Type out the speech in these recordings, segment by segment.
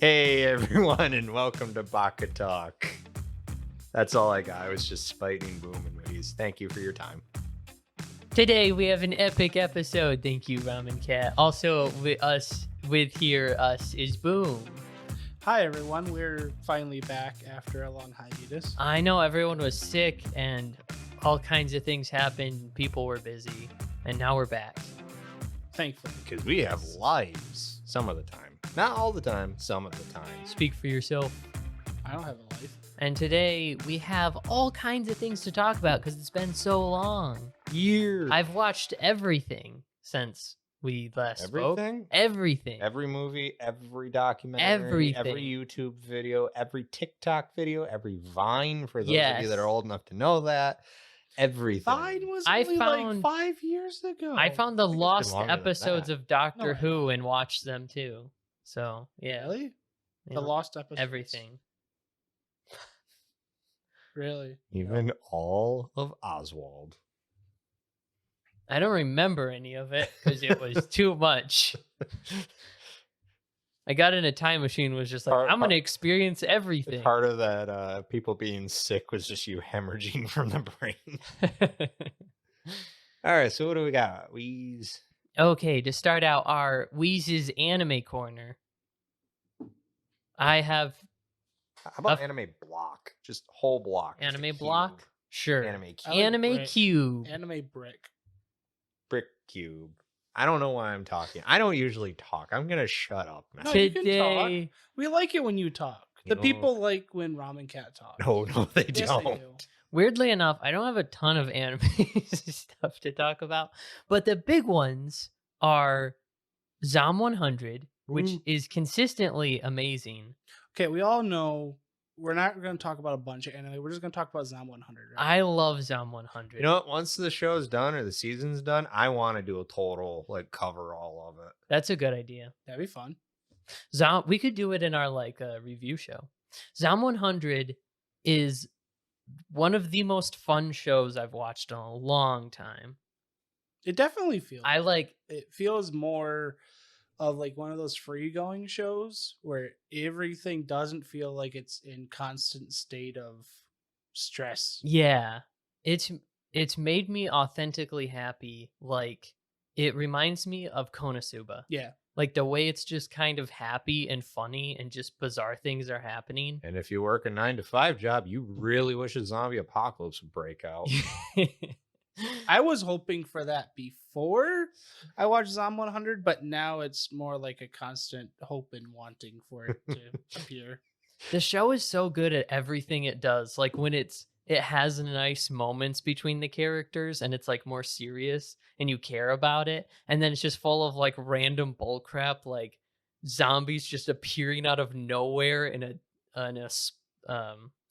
Hey everyone, and welcome to Baka-Talk. That's all I got. I was just spiting Boom and Wheeze. Thank you for your time. Today we have an epic episode. Thank you, Ramen Cat. Also with us is Boom. Hi everyone, we're finally back after a long hiatus. I know everyone was sick and all kinds of things happened. People were busy, and now we're back. Thankfully. Because we have lives some of the time. Not all the time, some of the time. Speak for yourself. I don't have a life. And today we have all kinds of things to talk about because it's been so long. Years. I've watched everything since we last spoke. Everything. Every movie, every documentary, Everything. every YouTube video, every TikTok video, every Vine, for those of Yes. you that are old enough to know that. Everything. Vine was I only found- like 5 years ago. I found the think it's been lost longer than episodes that. of Doctor No, I Who and watched them too. So, yeah. Really? you The know, lost episodes. everything. Really? Even all of Oswald. I don't remember any of it because it was too much. I got in a time machine, was just like, I'm going to experience everything. Part of that people being sick was just you hemorrhaging from the brain. All right, so what do we got? Wheeze. Okay, to start out our Wheez's Anime Corner, I have How about anime block? Just whole block. just a Anime cube. Block. Sure. Anime cube. I like Anime brick. Cube. Anime brick. Brick cube. I don't know why I'm talking. I don't usually talk. I'm going to shut up now. No, you can Today, We like it when you talk. You The know- people like when Ramen Cat talks. No, they Yes, don't. they do. weirdly enough, I don't have a ton of anime stuff to talk about, but the big ones are Zom 100, which Ooh. is consistently amazing. Okay, we all know we're not going to talk about a bunch of anime. We're just going to talk about Zom 100. Right? I love Zom 100. You know what? Once the show's done or the season's done, I want to do a total, like, cover all of it. That's a good idea. That'd be fun. We could do it in our review show. Zom 100 is one of the most fun shows I've watched in a long time. It definitely feels. It feels more of like one of those free going shows where everything doesn't feel like it's in constant state of stress. Yeah, it's made me authentically happy. Like, it reminds me of Konosuba. Yeah. Like the way it's just kind of happy and funny and just bizarre things are happening. And if you work a 9-to-5 job, you really wish a zombie apocalypse would break out. I was hoping for that before I watched Zom 100, but now it's more like a constant hope and wanting for it to appear. The show is so good at everything it does. Like when it has nice moments between the characters and it's like more serious and you care about it. And then it's just full of like random bullcrap, like zombies just appearing out of nowhere in a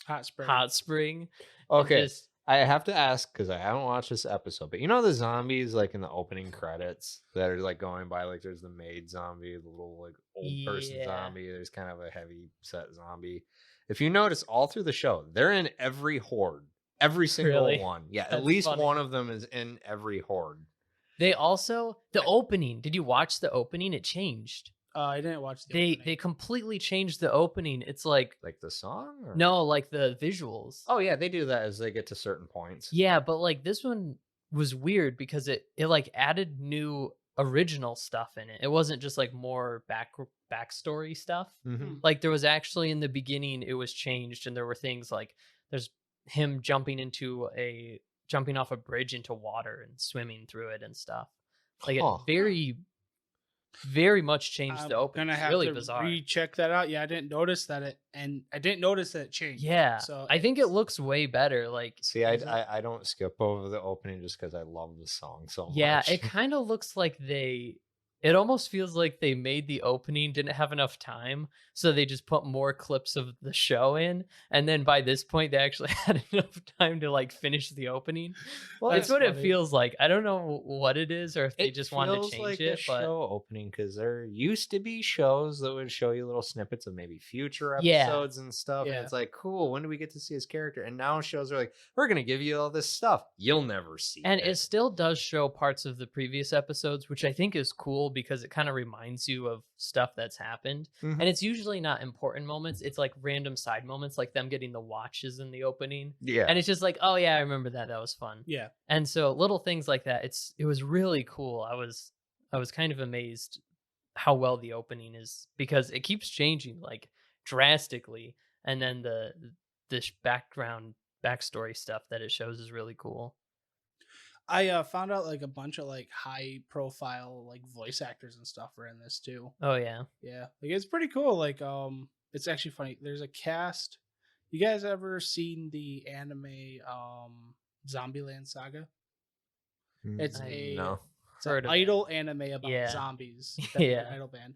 Hot spring. hot spring. Okay. Just- I have to ask because I haven't watched this episode, but you know the zombies like in the opening credits that are like going by, like there's the maid zombie, the little like old person Yeah. zombie, there's kind of a heavy set zombie. If you notice all through the show, they're in every horde. Every single Really? one. Yeah, at That's least funny. one of them is in every horde. They also, the opening, did you watch the opening? It changed. I didn't watch the They opening. completely changed the opening. It's like, Like the song? Or? no, like the visuals. Oh yeah, they do that as they get to certain points. Yeah, but like this one was weird because it like added new original stuff in it. It wasn't just like more backstory stuff. Mhm. Like there was actually in the beginning it was changed and there were things like there's him jumping off a bridge into water and swimming through it and stuff. Like Huh. it very much changed I'm the opening. gonna It's have really to bizarre. recheck that out. Yeah, I didn't notice that it changed. Yeah. So I think it it's- looks way better. Like See, I don't skip over the opening just because I love the song so yeah, much. it kind of looks like it almost feels like they made the opening, didn't have enough time, so they just put more clips of the show in, and then by this point they actually had enough time to like finish the opening. Well, It's that's what it funny. feels like. I don't know what it is or if they It just wanted to feels change like it, a but show opening because there used to be shows that would show you little snippets of maybe future Yeah. episodes and stuff. And Yeah. it's like, cool, when do we get to see his character? And now shows are like, we're gonna give you all this stuff. You'll never see and it. it still does show parts of the previous episodes, which I think is cool because it kind of reminds you of stuff that's happened. And it's usually not important moments. It's like random side moments, like them getting the watches in the opening. Yeah. And it's just like, oh yeah, I remember that. That was fun. Yeah. And so little things like that, it was really cool. I was kind of amazed how well the opening is, because it keeps changing like drastically. And then this backstory stuff that it shows is really cool. I found out like a bunch of like high profile like voice actors and stuff are in this too. Oh yeah. Yeah. Like it's pretty cool. Like it's actually funny. There's a cast. You guys ever seen the anime Zombieland Saga? It's no. It's an idol anime about zombies. Yeah. Idol band.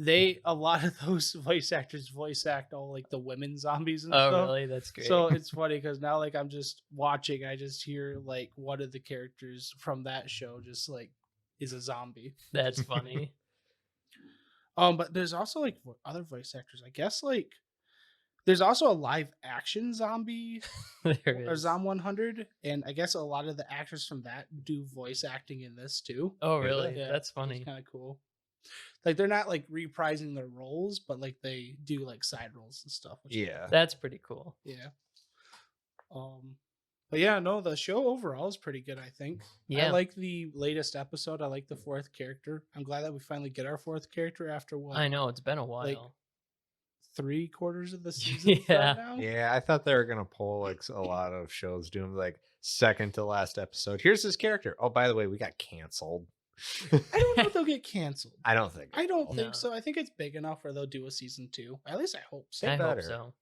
A lot of those voice actors voice act all like the women zombies and stuff. stuff. Oh, really? That's great. So it's funny because now like I'm just watching, I just hear like one of the characters from that show just like is a zombie. That's funny. But there's also like other voice actors. I guess like there's also a live action zombie or Zom 100, and I guess a lot of the actors from that do voice acting in this too. Oh, really? Yeah, that's funny. It's kind of cool. Like they're not like reprising their roles, but like they do like side roles and stuff. Yeah, that's pretty cool. Yeah. But yeah, no, the show overall is pretty good, I think. Yeah. I like the latest episode. I like the 4th character. I'm glad that we finally get our 4th character after what? I know, it's been a while. Like 3/4 of the season. Yeah. Yeah, I thought they were gonna pull like a lot of shows doing like second to last episode. Here's this character. Oh, by the way, we got canceled. I don't know if they'll get canceled. I don't think so. I think it's big enough where they'll do a season 2. At least I hope so. I hope so.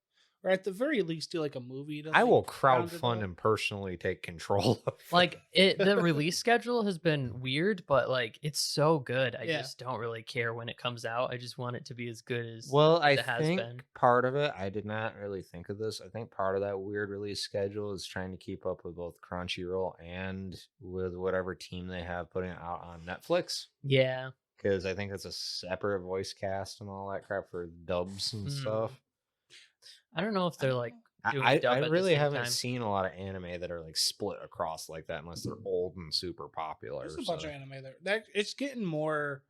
Or at the very least do like a movie to, I like, will round it crowdfund up. and personally take control of like the release schedule has been weird, but like it's so good. I Yeah. just don't really care when it comes out. I just want it to be as good as I it has think been. part of it, I did not really think of this. I think part of that weird release schedule is trying to keep up with both Crunchyroll and with whatever team they have putting it out on Netflix. Yeah. Because I think it's a separate voice cast and all that crap for dubs and stuff. I don't know if they're like doing I dub at the really same haven't time. seen a lot of anime that are like split across like that unless they're old and super popular. There's a bunch of anime there. That it's getting more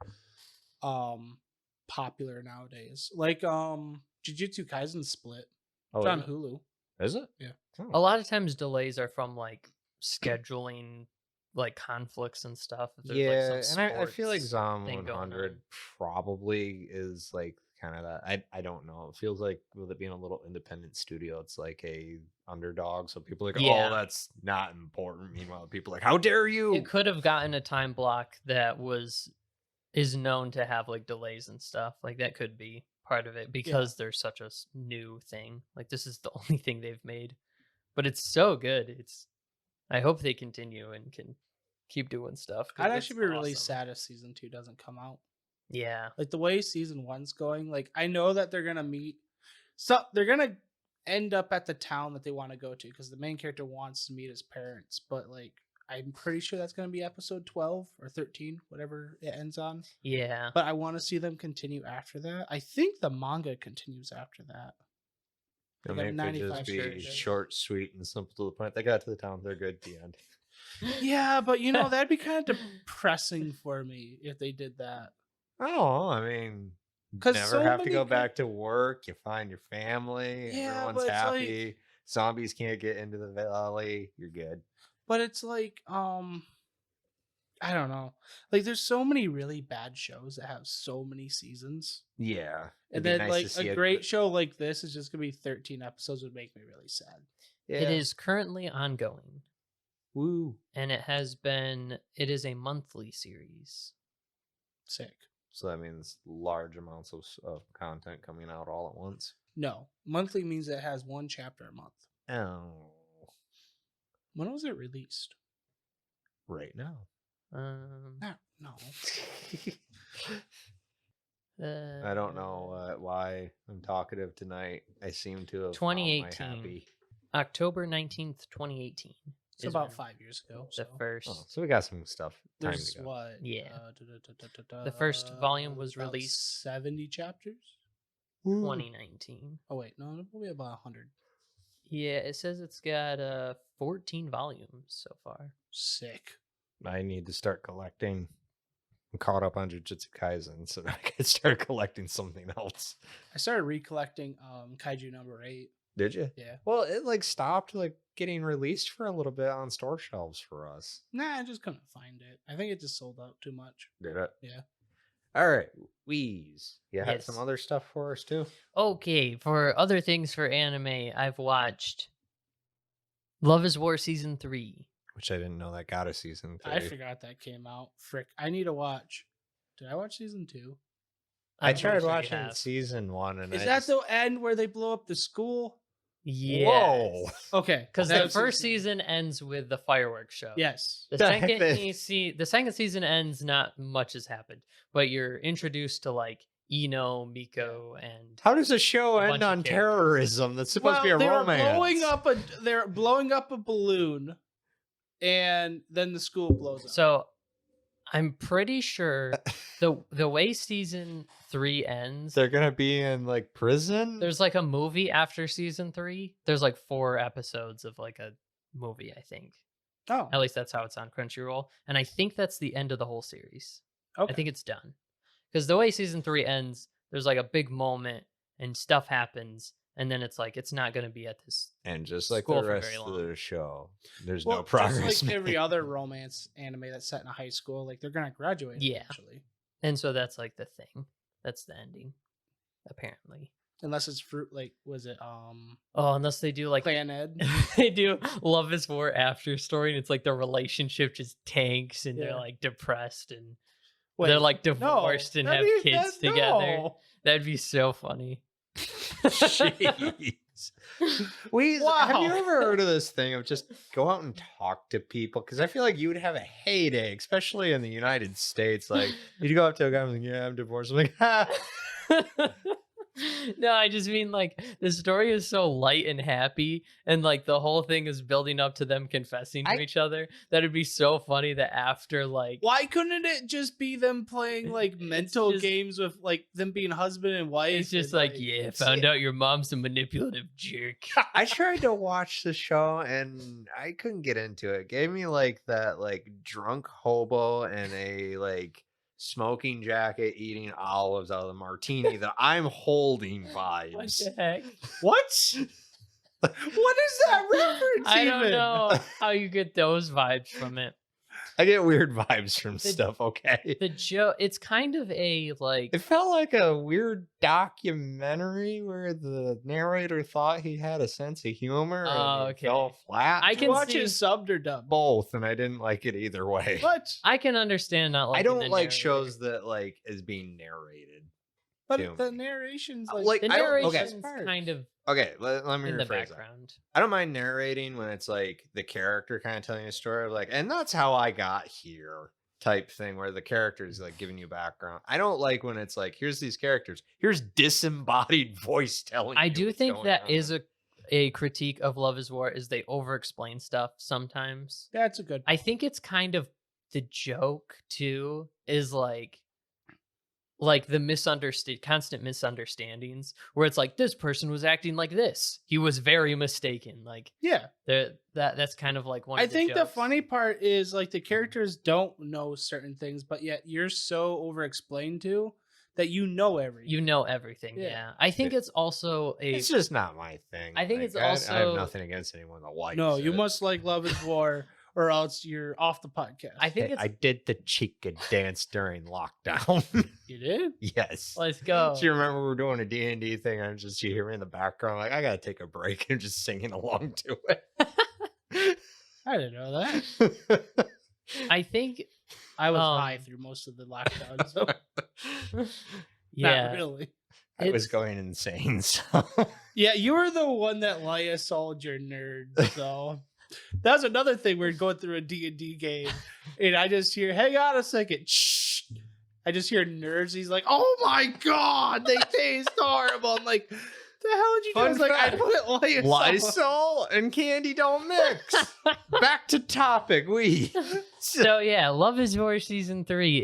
popular nowadays. Like Jujutsu Kaisen split. Oh, It's on Hulu. Is it? Yeah. Oh. A lot of times delays are from like scheduling like conflicts and stuff. If there's, Yeah, like, some and I feel like sports Zom thing going 100 on. probably is like kind of that. I don't know. It feels like with it being a little independent studio, it's like a underdog. So people are like, Yeah. oh, that's not important. Meanwhile, people are like, how dare you? It could have gotten a time block that is known to have like delays and stuff. Like that could be part of it because they're such a new thing. Like this is the only thing they've made, but it's so good. I hope they continue and can keep doing stuff. I'd actually be really sad if season 2 doesn't come out. Yeah. Like the way season 1's going, like I know that they're gonna meet. So they're gonna end up at the town that they want to go to because the main character wants to meet his parents. But like I'm pretty sure that's gonna be episode 12 or 13, whatever it ends on. Yeah. But I want to see them continue after that. I think the manga continues after that. I mean, it could just be short, sweet, and simple to the point. They got to the town. They're good at the end. Yeah, but you know that'd be kind of depressing for me if they did that. Oh, I mean, never have to go back to work. You find your family. Yeah, everyone's but it's happy. like- Zombies can't get into the valley. You're good. But it's like, I don't know. Like, there's so many really bad shows that have so many seasons. Yeah. And then, like, a great show like this is just going to be 13 episodes would make me really sad. Yeah. It is currently ongoing. Woo. And it is a monthly series. Sick. So that means large amounts of content coming out all at once. No. Monthly means it has one chapter a month. Oh. When was it released? Right now. No. I don't know why I'm talkative tonight. I seem to have 2018. October 19th, 2018. It's about 5 years ago. The first. Oh, so we got some stuff. There's time to go. what? Yeah. The first volume was about released 70 chapters. 2019. Oh wait, no, probably about 100. Yeah, it says it's got 14 volumes so far. Sick. I need to start collecting. I'm caught up on Jujutsu Kaisen, so I could start collecting something else. I started recollecting Kaiju number 8. Did you? Yeah. Well, it like stopped like getting released for a little bit on store shelves for us. Nah, I just couldn't find it. I think it just sold out too much. Did it? Yeah. All right, Wheeze. You had Yes. some other stuff for us too? Okay, for other things for anime, I've watched Love is War Season 3. Which I didn't know that got a season 3. I forgot that came out. Frick. I need to watch. Did I watch season 2? I I'm pretty tried sure you watching have. season 1 and Is I that just... the end where they blow up the school? Yeah. Whoa. Okay. Because the that's first season ends with the fireworks show. Yes. The Heck, second they- the second season ends, not much has happened, but you're introduced to like Ino, Miko, and How does a show A end bunch of on characters. terrorism? That's supposed to be a they're romance. they're blowing up a balloon, and then the school blows up. so I'm pretty sure the way season 3 ends. They're gonna be in like prison. There's like a movie after season 3. There's like 4 episodes of like a movie, I think. Oh, At least that's how it's on Crunchyroll, and I think that's the end of the whole series. okay. I think it's done. Because the way season 3 ends, there's like a big moment and stuff happens, and then it's like it's not going to be at this. And just like School the for rest very of long. the show, there's Well, no progress. just like every made. other romance anime that's set in a high school, like they're gonna graduate Yeah. eventually, And so that's like the thing. That's the ending, apparently. unless it's fruit. Like, was it Oh, unless they do like Clan Ed? they do Love is War after story, and it's like the relationship just tanks, and Yeah. they're like depressed, and Wait, they're like no, divorced and have that'd be- kids that- together. no. That'd be so funny. Jeez. Have you Wow. ever heard of this thing of just go out and talk to people? Because I feel like you would have a heyday, especially in the United States. Like, you'd go up to a guy and be like, yeah, I'm divorced. I'm like, ha. No, I just mean like the story is so light and happy, and like the whole thing is building up to them confessing to each other. That'd be so funny that after like Why couldn't it just be them playing like mental just- games with like them being husband and wife? it's just and, like, yeah, found out your mom's a manipulative jerk. I tried to watch the show and I couldn't get into it. It gave me like that like drunk hobo and a like smoking jacket eating olives out of the martini that I'm holding What vibes. the heck? What? What is that reference? I don't even? know how you get those vibes from it. I get weird vibes from stuff, okay? The joke, it's kind of a like It felt like a weird documentary where the narrator thought he had a sense of humor and Oh, it okay. fell flat. I Did can you watch see- it subbed or dubbed? both, and I didn't like it either way. What? I can understand not like I don't like shows that like is being narrated. But to the me. narration's Like, like, the I don't- okay. narration's kind of Okay, let me in the rephrase that. background. I don't mind narrating when it's like the character kind of telling a story of like, and that's how I got here type thing where the character is like giving you background. I don't like when it's like, here's these characters, here's disembodied voice telling I you do what's think going that on. is a critique of Love is War is they over explain stuff sometimes. that's a good. I think it's kind of the joke too, is like the constant misunderstandings where it's like this person was acting like this. He was very mistaken. Like Yeah, that's kind of like one I of the think the jokes. funny part is like the characters don't know certain things, but yet you're so over explained to that you know everything. You know everything, Yeah. yeah. I think it's also It's just not my thing. I think Like, it's I have also- nothing against anyone that likes No, you it. must like Love is War, or else you're off the podcast. I think Hey, it's I did the chica dance during lockdown. You did? Yes. let's go. Do you remember we were doing a D&D thing and just you hear me in the background like I gotta take a break and just singing along to it. I didn't know that. I think I was Um, high through most of the lockdown, so yeah. not really. I was It's- going insane. So Yeah, you were the one that Lysol your nerds, so that's another thing. We're going through a D&D game, and I just hear, hang on a second. Shh. I just hear nerds. He's like, oh my God, they taste horrible. I'm like, the hell did you do? I Fun was like, I fact, put Lysol. Lysol and candy don't mix. Back to topic. So yeah, Love is War season 3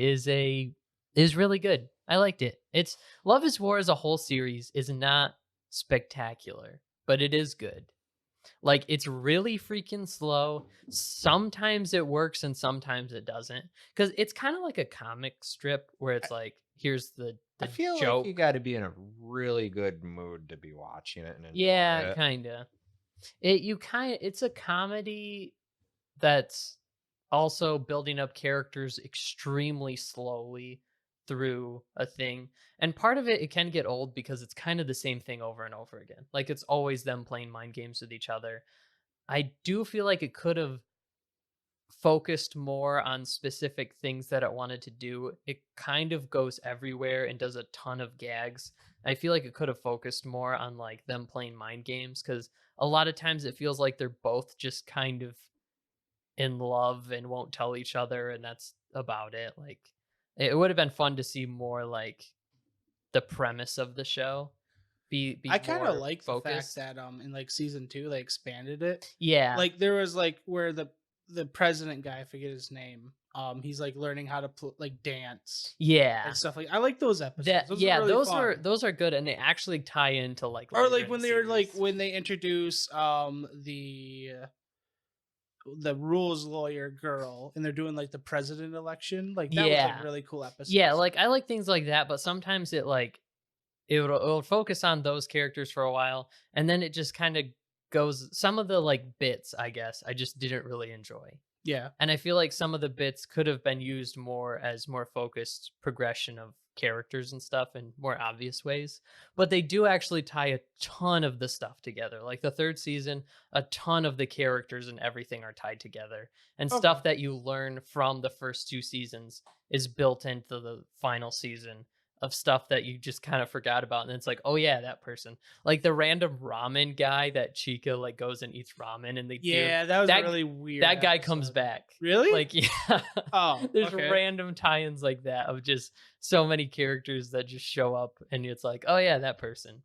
is really good. I liked it. It's Love is War as a whole series is not spectacular, but it is good. Like, it's really freaking slow. Sometimes it works and sometimes it doesn't. Because it's kind of like a comic strip where I, it's like, here's I the feel like you joke. got to be in a really good mood to be watching it and enjoy Yeah, it. kinda. It's a comedy that's also building up characters extremely slowly through a thing. And part of it can get old because it's kind of the same thing over and over again. Like it's always them playing mind games with each other. I do feel like it could have focused more on specific things that it wanted to do. It kind of goes everywhere and does a ton of gags. I feel like it could have focused more on like them playing mind games cuz a lot of times it feels like they're both just kind of in love and won't tell each other and that's about it. Like it would have been fun to see more like the premise of the show be I kind of more like the fact focused. that in like season 2 they expanded it. Yeah. Like there was like where the president guy, I forget his name, he's like learning how to like dance Yeah. and stuff. Like I like those episodes. That Those are yeah, really fun. those are good and they actually tie into like Or later like in when the they were like series. when they introduce the rules lawyer girl and they're doing like the president election. Like that was a Yeah. really cool episode. Yeah, like I like things like that, but sometimes it'll focus on those characters for a while and then it just kind of goes some of the like bits, I guess, I just didn't really enjoy. Yeah. And I feel like some of the bits could have been used more as more focused progression of characters and stuff in more obvious ways. But they do actually tie a ton of the stuff together. Like the third season, a ton of the characters and everything are tied together. And Okay. stuff that you learn from the first two seasons is built into the final season of stuff that you just kind of forgot about. And it's like, oh yeah, that person. Like the random ramen guy that Chica like goes and eats ramen and they do Yeah, that was a that really weird that guy comes episode. back. Really? Like, yeah. Oh, There's okay. random tie-ins like that of just so many characters that just show up and it's like, oh yeah, that person.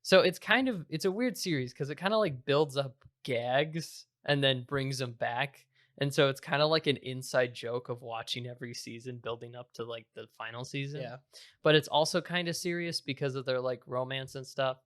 So it's a weird series because it kind of like builds up gags and then brings them back. And so it's kind of like an inside joke of watching every season building up to like the final season. Yeah. But it's also kind of serious because of their like romance and stuff.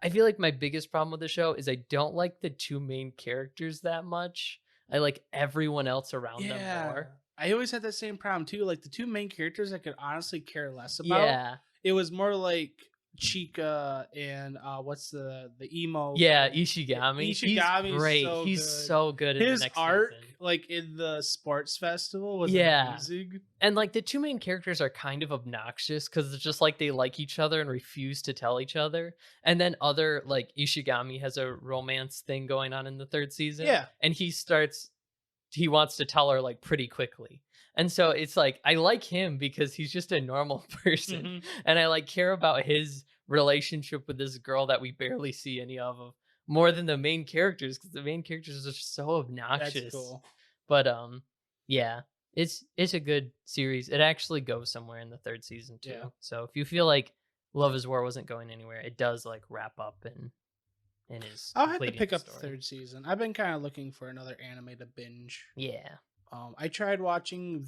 I feel like my biggest problem with the show is I don't like the two main characters that much. I like everyone else around them Yeah. more. I always had that same problem too. Like the two main characters I could honestly care less about. Yeah. It was more like Chica and what's the emo Yeah, guy? Ishigami. Ishigami He's is great. so He's good. so good in the His next arc, season. like in the sports festival, was Yeah. amazing. And like the two main characters are kind of obnoxious because it's just like they like each other and refuse to tell each other. And then other like Ishigami has a romance thing going on in the third season. Yeah. And he wants to tell her like pretty quickly. And so it's like I like him because he's just a normal person. Mhm. And I like care about his relationship with this girl that we barely see any of more than the main characters because the main characters are just so obnoxious. That's cool. But yeah, it's a good series. It actually goes somewhere in the third season too. Yeah. So if you feel like Love is War wasn't going anywhere, it does like wrap up and is I'll have to completing pick the up the story. third season. I've been kind of looking for another anime to binge. Yeah. I tried watching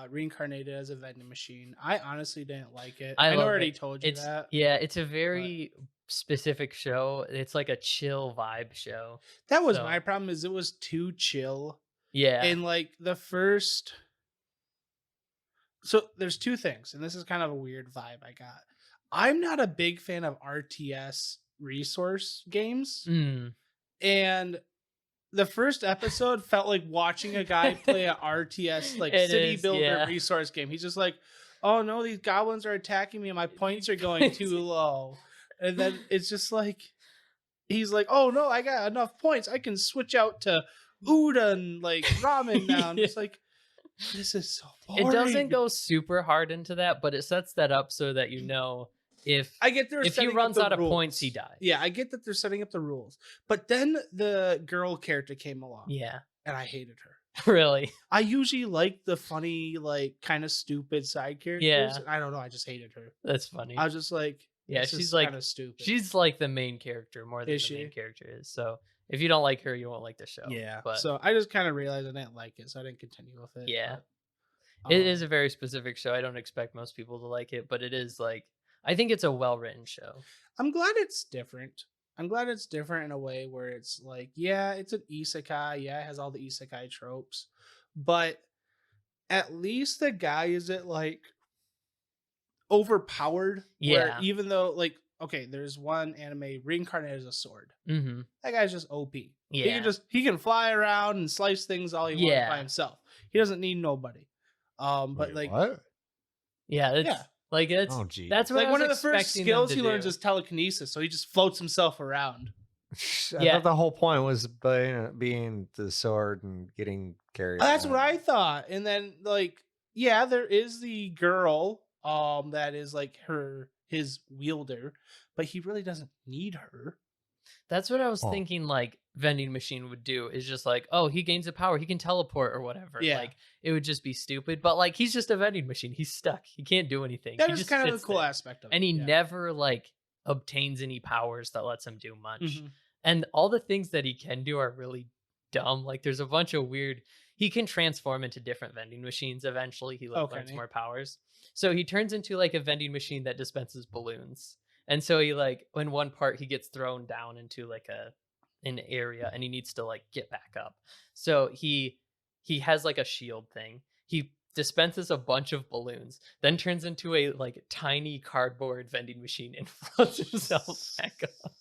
Reincarnated as a Vending Machine. I honestly didn't like it. I I love already it. told you It's that. yeah, it's a very specific show. It's like a chill vibe show. That was So, my problem. Is it was too chill. yeah. And like the first. So there's two things, and this is kind of a weird vibe I got. I'm not a big fan of RTS resource games, Mm. and the first episode felt like watching a guy play a RTS like It city is, builder yeah. resource game. He's just like, oh no, these goblins are attacking me and my points are going too low. And then it's just like he's like, oh no, I got enough points. I can switch out to udon like ramen now. I'm just like, this is so boring. It doesn't go super hard into that, but it sets that up so that you know if I get there. if he runs out of points, he dies. Yeah, I get that they're setting up the rules. But then the girl character came along. Yeah. And I hated her. Really? I usually like the funny, like kind of stupid side characters. Yeah. I don't know. I just hated her. That's funny. I was just like, yeah, this she's is like kind of stupid. She's like the main character more than Is the main she? character is. So if you don't like her, you won't like the show. Yeah. But So I just kind of realized I didn't like it, so I didn't continue with it. yeah. But, It is a very specific show. I don't expect most people to like it, but it is like I think it's a well-written show. I'm glad it's different. I'm glad it's different in a way where it's like, yeah, it's an isekai. Yeah, it has all the isekai tropes, but at least the guy isn't like overpowered. Where Yeah. even though like, okay, there's one anime reincarnated as a sword. Mm-hmm. That guy's just OP. Yeah. He can fly around and slice things all he wants by Yeah. himself. He doesn't need nobody. But Wait, like, what? Yeah. It's yeah, like Oh, geez. that's what like I one was of the first expecting them skills to he learns do. is telekinesis, so he just floats himself around. I Yeah. thought the whole point was being the sword and getting carried. That's around. what I thought. And then like, yeah, there is the girl that is like his wielder, but he really doesn't need her. That's what I was Oh. thinking, like, vending machine would do, is just like, oh, he gains a power, he can teleport or whatever. Yeah. Like, it would just be stupid. But like, he's just a vending machine. He's stuck. He can't do anything. That He is just kind of the sits cool there. aspect of it. And he yeah. never like obtains any powers that lets him do much. Mhm. And all the things that he can do are really dumb. Like, there's a bunch of weird. He can transform into different vending machines eventually. He like, learns more powers. So he turns into like a vending machine that dispenses balloons. And so he like, in one part, he gets thrown down into like an area and he needs to like get back up. So he has like a shield thing. He dispenses a bunch of balloons, then turns into a like tiny cardboard vending machine and floats himself back up.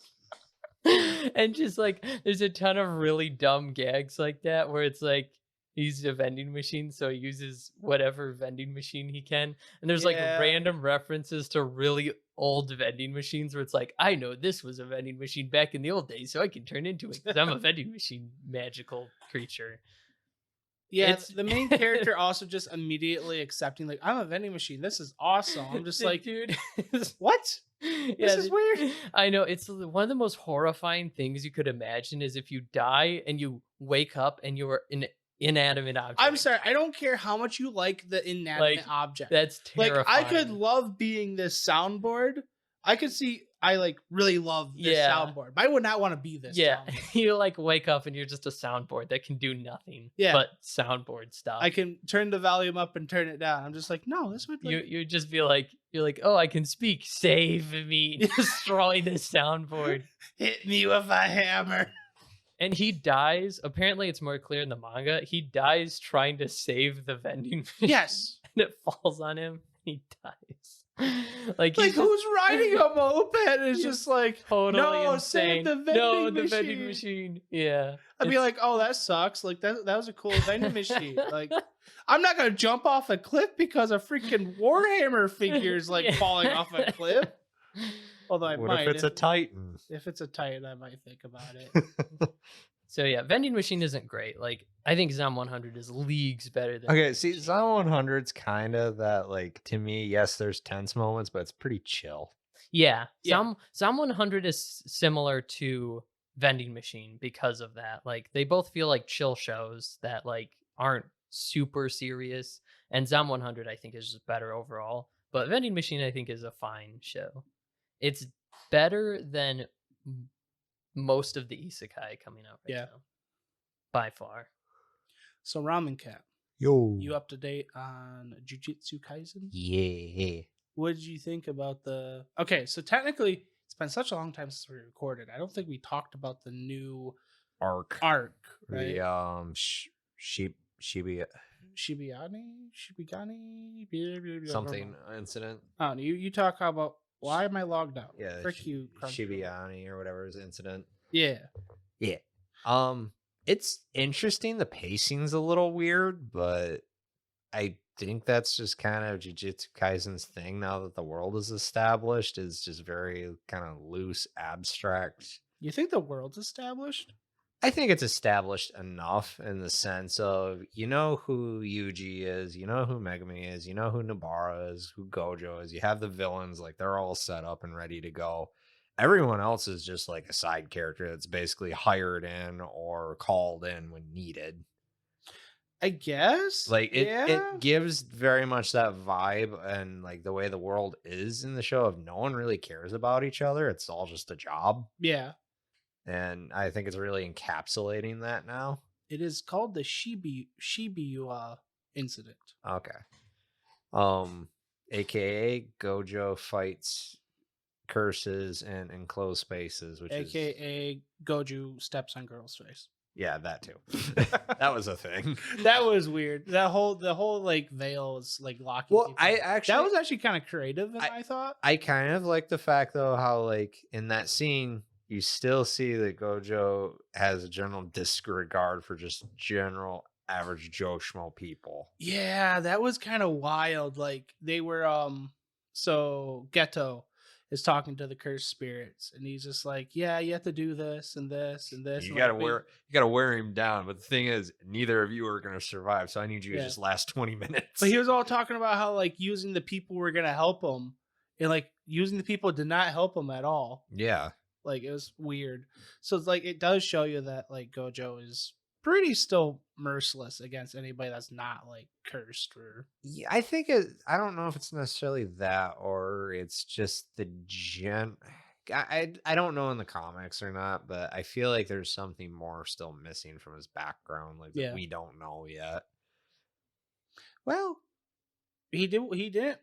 And just like, there's a ton of really dumb gags like that where it's like, he's a vending machine, so he uses whatever vending machine he can. And there's like random references to really old vending machines where it's like, I know this was a vending machine back in the old days, so I can turn into it because I'm a vending machine magical creature. Yeah, the main character also just immediately accepting, like, I'm a vending machine. This is awesome. I'm just like, dude, what? This is weird. I know, it's one of the most horrifying things you could imagine is if you die and you wake up and you're an inanimate object. I'm sorry, I don't care how much you like the inanimate object. That's terrifying. Like, I could love being this soundboard. I could see I like really love this soundboard, but I would not want to be this. Yeah, soundboard. You like wake up and you're just a soundboard that can do nothing. Yeah, but soundboard stuff. I can turn the volume up and turn it down. I'm just like, no, this would. Like... You just feel like you're like, oh, I can speak. Save me. Destroy this soundboard. Hit me with a hammer. And he dies. Apparently, it's more clear in the manga. He dies trying to save the vending machine. Yes, and it falls on him. He dies. Like who's riding a moped? It's just like totally Save insane. the vending machine. Vending machine. Yeah, I'd be like, oh, that sucks. Like that was a cool vending machine. Like, I'm not gonna jump off a cliff because a freaking Warhammer figure's like falling off a cliff. Although I what might. if it's a Titan? If it's a Titan, I might think about it. So yeah, vending machine isn't great. Like, I think Zom 100 is leagues better than. Okay, see, Zom 100's kind of that, like, to me, yes, there's tense moments, but it's pretty chill. Yeah. Zom 100 is similar to vending machine because of that. Like, they both feel like chill shows that like aren't super serious. And Zom 100 I think is just better overall. But vending machine I think is a fine show. It's better than most of the isekai coming out right now. By far. So Ramen Cat. Yo. You up to date on Jujutsu Kaisen? Yeah. What did you think about the... Okay, so technically, it's been such a long time since we recorded. I don't think we talked about the new arc, right? The Shibigani something incident. Oh, you talk about... Why am I logged out? Yeah, Frick you, Shibigani or whatever his incident. Yeah. It's interesting. The pacing's a little weird, but I think that's just kind of Jujutsu Kaisen's thing now that the world is established. Is just very kind of loose, abstract. You think the world's established? I think it's established enough in the sense of, you know who Yuji is, you know who Megumi is, you know who Nobara is, who Gojo is. You have the villains, like they're all set up and ready to go. Everyone else is just like a side character that's basically hired in or called in when needed. I guess. Like it gives very much that vibe, and like the way the world is in the show of no one really cares about each other. It's all just a job. Yeah. And I think it's really encapsulating that now. It is called the Shibuya incident. Okay. AKA Gojo fights curses in enclosed spaces, which is AKA Goju steps on girl's face. yeah, that too. That was a thing. That was weird. The whole like veil is like locking. Well, people. That was actually kind of creative, I thought. I kind of like the fact though how like in that scene you still see that Gojo has a general disregard for just general average Joe Schmo people. Yeah, that was kind of wild. Like they were so Geto is talking to the cursed spirits and he's just like, yeah, you have to do this and this and this. You and gotta like, wear him down. But the thing is, neither of you are gonna survive. So I need you to just last 20 minutes. But he was all talking about how like using the people were gonna help him. And like using the people did not help him at all. Yeah. Like it was weird. So it's like it does show you that like Gojo is pretty still merciless against anybody that's not like cursed or Yeah, I don't know if it's necessarily that or it's just the I don't know in the comics or not, but I feel like there's something more still missing from his background, like that we don't know yet. Well, he didn't.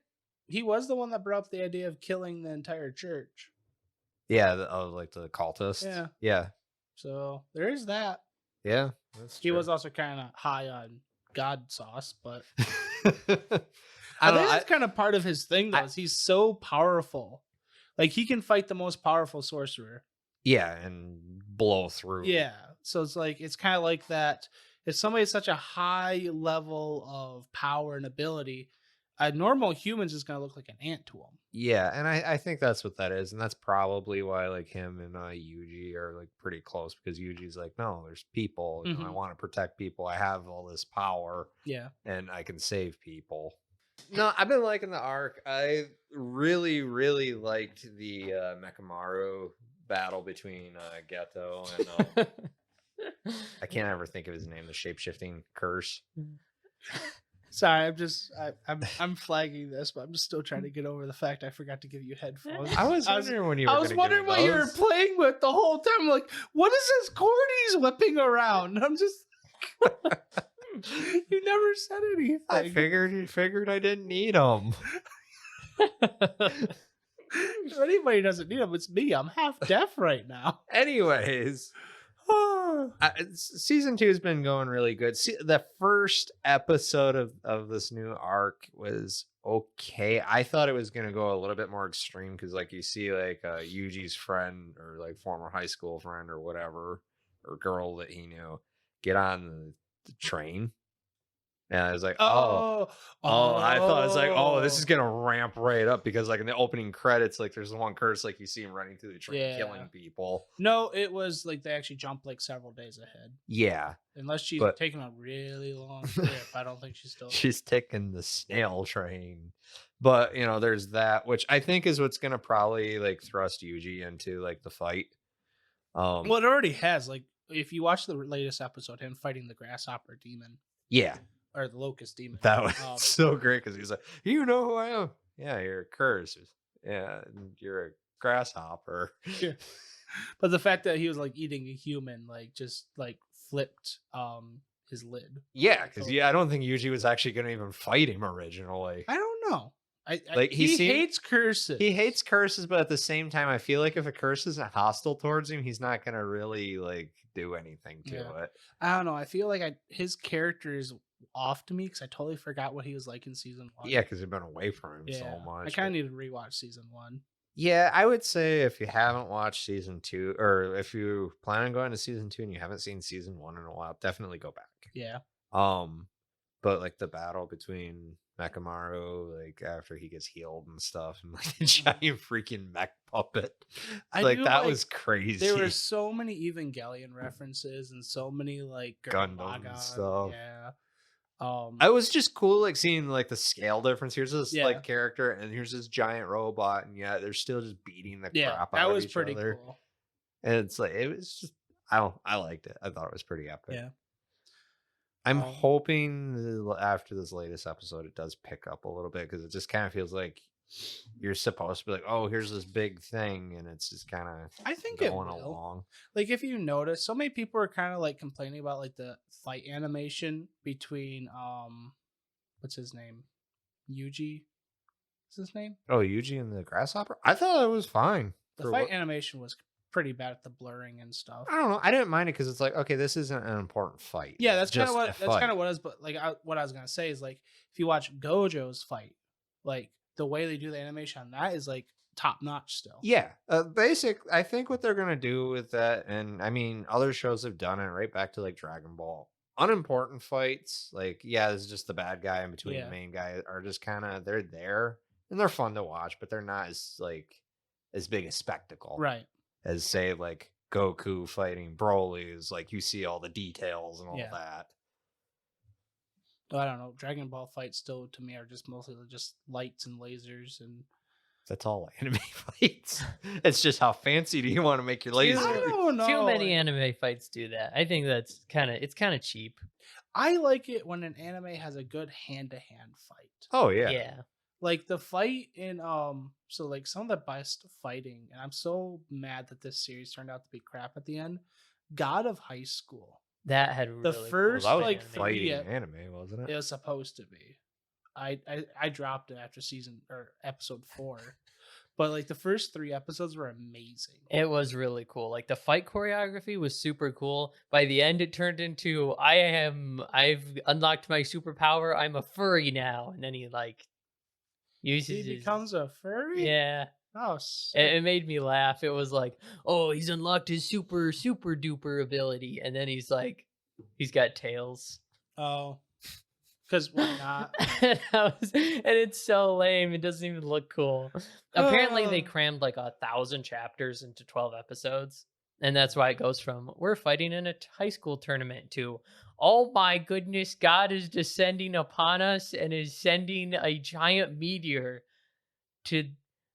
He was the one that brought up the idea of killing the entire church. Yeah, like the cultists. Yeah. Yeah. So there is that. Yeah. He was also kind of high on God sauce, but I think that's kind of part of his thing, though. Is he's so powerful, like he can fight the most powerful sorcerer. Yeah, and blow through. Yeah, so it's like it's kind of like that. If somebody's such a high level of power and ability, a normal human's just gonna look like an ant to him. Yeah, and I think that's what that is, and that's probably why like him and Yuji are like pretty close because Yuji's like, no, there's people. You know, I want to protect people. I have all this power. Yeah, and I can save people. No, I've been liking the arc. I really, really liked the Mekamaru battle between Geto and I can't ever think of his name. The shape-shifting curse. Sorry, I'm flagging this, but I'm just still trying to get over the fact I forgot to give you headphones. I was wondering when you were. I was wondering what you were playing with the whole time. I'm like, what is this cord he's whipping around? I'm just. You never said anything. I figured I didn't need them. If anybody doesn't need them, it's me. I'm half deaf right now. Anyways. Season 2 has been going really good. The first episode of this new arc was okay. I thought it was going to go a little bit more extreme because like you see like Yuji's friend or like former high school friend or whatever or girl that he knew get on the train. And I was like, I thought it's like, oh, this is gonna ramp right up because like in the opening credits, like there's the one curse, like you see him running through the train, killing people. No, it was like they actually jumped like several days ahead. Yeah, unless she's taking a really long trip, I don't think she's taking the snail train. But you know, there's that, which I think is what's gonna probably like thrust Yuji into like the fight. Well, it already has. Like if you watch the latest episode, him fighting the grasshopper demon. Yeah. Or the locust demon. That was so great because he's like, you know who I am? Yeah, you're a curse. Yeah, you're a grasshopper. Yeah. But the fact that he was like eating a human, like just like flipped his lid. Yeah, because I don't think Yuji was actually going to even fight him originally. I don't know. He hates curses. He hates curses, but at the same time, I feel like if a curse isn't hostile towards him, he's not going to really like do anything to it. I don't know. I feel like his character is off to me because I totally forgot what he was like in season 1. Yeah, because you've been away from him so much. I kind of need to rewatch season 1. Yeah, I would say if you haven't watched season 2, or if you plan on going to season 2 and you haven't seen season 1 in a while, definitely go back. Yeah. But like the battle between Mekamaru, like after he gets healed and stuff, and like the giant freaking mech puppet, that was crazy. There were so many Evangelion references and so many like Gundam and stuff. Yeah. It was just cool like seeing like the scale difference. Here's this like character and here's this giant robot, and yet they're still just beating the crap out of each other. That was pretty cool. And it's like it was just I liked it. I thought it was pretty epic. Yeah. I'm hoping after this latest episode it does pick up a little bit because it just kind of feels like you're supposed to be like, oh, here's this big thing, and it's just kind of I think going along. Like if you notice, so many people are kind of like complaining about like the fight animation between what's his name, Yuji Is his name? Oh, Yuji and the Grasshopper? I thought it was fine. The fight animation was pretty bad at the blurring and stuff. I don't know. I didn't mind it because it's like, okay, this isn't an important fight. Yeah, It's that's kind of just a what fight. it was. But like, what I was gonna say is like, if you watch Gojo's fight, like the way they do the animation on that is like top notch still. Yeah, I think what they're gonna do with that, and I mean, other shows have done it. Right back to like Dragon Ball. Unimportant fights, like yeah, this is just the bad guy in between the main guy, are just kind of they're there and they're fun to watch, but they're not as like as big a spectacle, Right? As say like Goku fighting Broly is like you see all the details and all that. Well, I don't know. Dragon Ball fights still to me are just mostly just lights and lasers and. That's all anime fights. It's just how fancy do you want to make your laser? I don't know. Too many anime fights do that. I think that's kind of cheap. I like it when an anime has a good hand-to-hand fight. Oh yeah. Yeah. Like the fight in so like some of the best fighting, and I'm so mad that this series turned out to be crap at the end. God of High School. That had really the first well, that was like fighting anime, wasn't it? It was supposed to be. I dropped it after season or episode 4. But like the first 3 episodes were amazing. It was really cool. Like the fight choreography was super cool. By the end it turned into I've unlocked my superpower. I'm a furry now. And then he like uses He becomes a furry? Yeah. Oh, it made me laugh. It was like, oh, he's unlocked his super duper ability, and then he's like, he's got tails. Oh, because why not? And it's so lame. It doesn't even look cool. Apparently, they crammed like 1,000 chapters into 12 episodes, and that's why it goes from we're fighting in a high school tournament to oh my goodness, God is descending upon us and is sending a giant meteor to.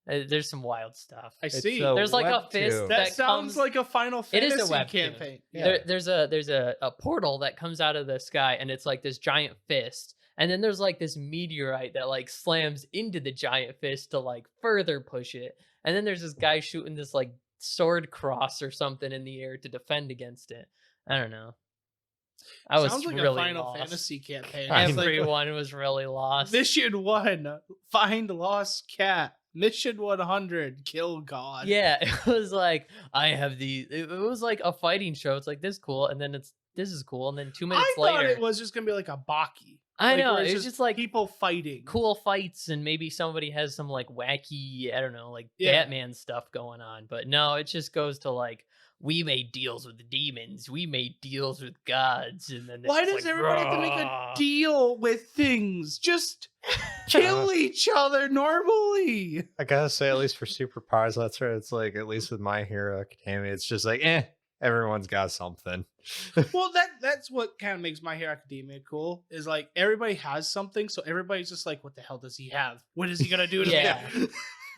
There's some wild stuff. I see. There's like a fist that sounds like a Final Fantasy it is a webtoon campaign. Yeah. There's a portal that comes out of the sky, and it's like this giant fist, and then there's like this meteorite that like slams into the giant fist to like further push it, and then there's this guy shooting this like sword cross or something in the air to defend against it. I don't know. Sounds like really a Final lost. Fantasy campaign. Everyone was really lost. Mission 1, find lost cat. Mission 100, kill God. Yeah, it was like I have the. It was like a fighting show. It's like this cool, and then this is cool, and then 2 minutes later, I thought it was just gonna be like a Baki. I like, know it's just like people fighting, cool fights, and maybe somebody has some like wacky, I don't know, like Batman stuff going on. But no, it just goes to like we made deals with the demons, we made deals with gods, and then why does everybody have to make a deal with things? Just kill each other normally. I gotta say, at least for superpowers, that's right. It's like at least with My Hero Academia, it's just like everyone's got something. Well, that's what kind of makes My Hero Academia cool. Is like everybody has something, so everybody's just like, "What the hell does he have? What is he gonna do to me?"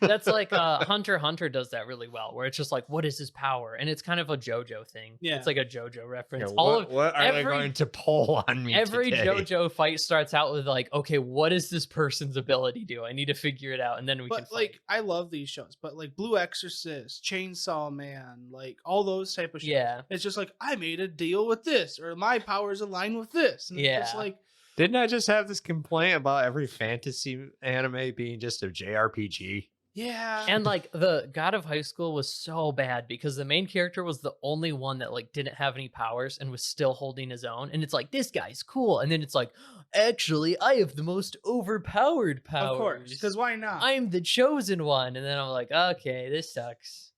That's like Hunter x Hunter does that really well, where it's just like, what is his power? And it's kind of a JoJo thing. Yeah. It's like a JoJo reference. Yeah, what are they going to pull on me Every today? JoJo fight starts out with like, okay, what does this person's ability do? I need to figure it out, and then we can fight. Like, I love these shows, but like Blue Exorcist, Chainsaw Man, like all those type of shows. Yeah. It's just like, I made a deal with this, or my powers align with this. And it's just like, didn't I just have this complaint about every fantasy anime being just a JRPG? Yeah. And like the God of High School was so bad because the main character was the only one that like didn't have any powers and was still holding his own. And it's like, this guy's cool. And then it's like, actually, I have the most overpowered powers. Of course, because why not? I'm the chosen one. And then I'm like, okay, this sucks.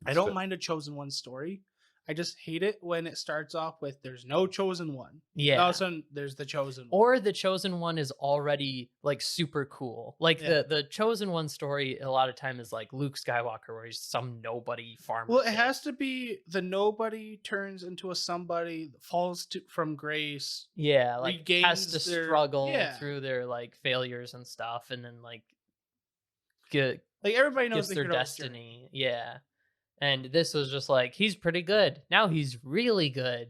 I don't mind a chosen one story. I just hate it when it starts off with there's no chosen one. Yeah. All of a sudden there's the chosen one. Or the chosen one is already like super cool. Like the chosen one story a lot of time is like Luke Skywalker, where he's some nobody farmer. Well, it has to be the nobody turns into a somebody, falls from grace. Yeah, like has to struggle their, through their like failures and stuff, and then like get like everybody knows their destiny. Yeah. And this was just like, he's pretty good. Now he's really good.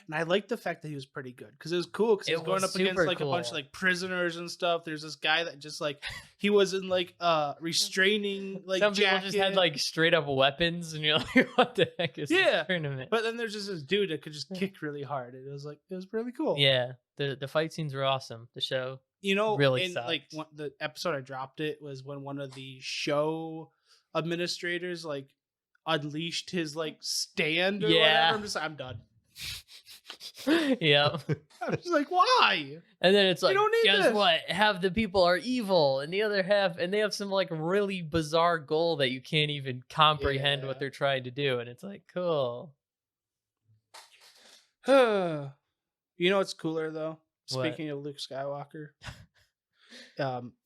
And I liked the fact that he was pretty good because it was cool because he was It going was up against super like a bunch of cool. like prisoners and stuff. There's this guy that just like he was in like restraining like Some people jacket. just had like straight up weapons, and you're like, what the heck is this tournament? But then there's just this dude that could just kick really hard. It was really cool. Yeah, the fight scenes were awesome. The show, really sucked. Like the episode I dropped it was when one of the show administrators like unleashed his like stand or whatever. I'm just like, I'm done. Yeah. I'm just like, why? And then it's like, don't need guess this. what? Half the people are evil, and the other half, and they have some like really bizarre goal that you can't even comprehend what they're trying to do. And it's like, cool. You know what's cooler though? What? Speaking of Luke Skywalker,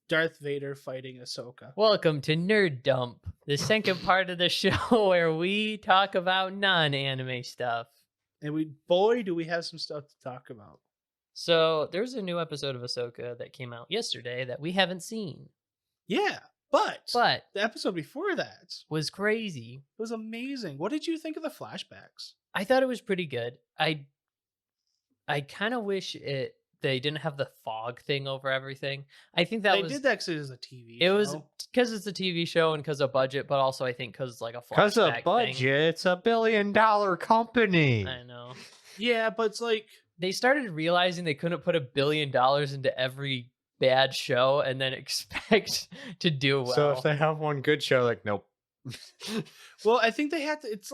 Darth Vader fighting Ahsoka. Welcome to Nerd Dump, the second part of the show where we talk about non-anime stuff. And do we have some stuff to talk about. So there's a new episode of Ahsoka that came out yesterday that we haven't seen. Yeah, but the episode before that was crazy. It was amazing. What did you think of the flashbacks? I thought it was pretty good. I kind of wish they didn't have the fog thing over everything. I think they did that because it was a TV show. It was because it's a TV show and because of budget, but also I think because it's like a flashback because of budget, thing. It's $1 billion company. I know. Yeah, but it's like they started realizing they couldn't put $1 billion into every bad show and then expect to do well. So if they have one good show, like nope. Well, I think they had to. It's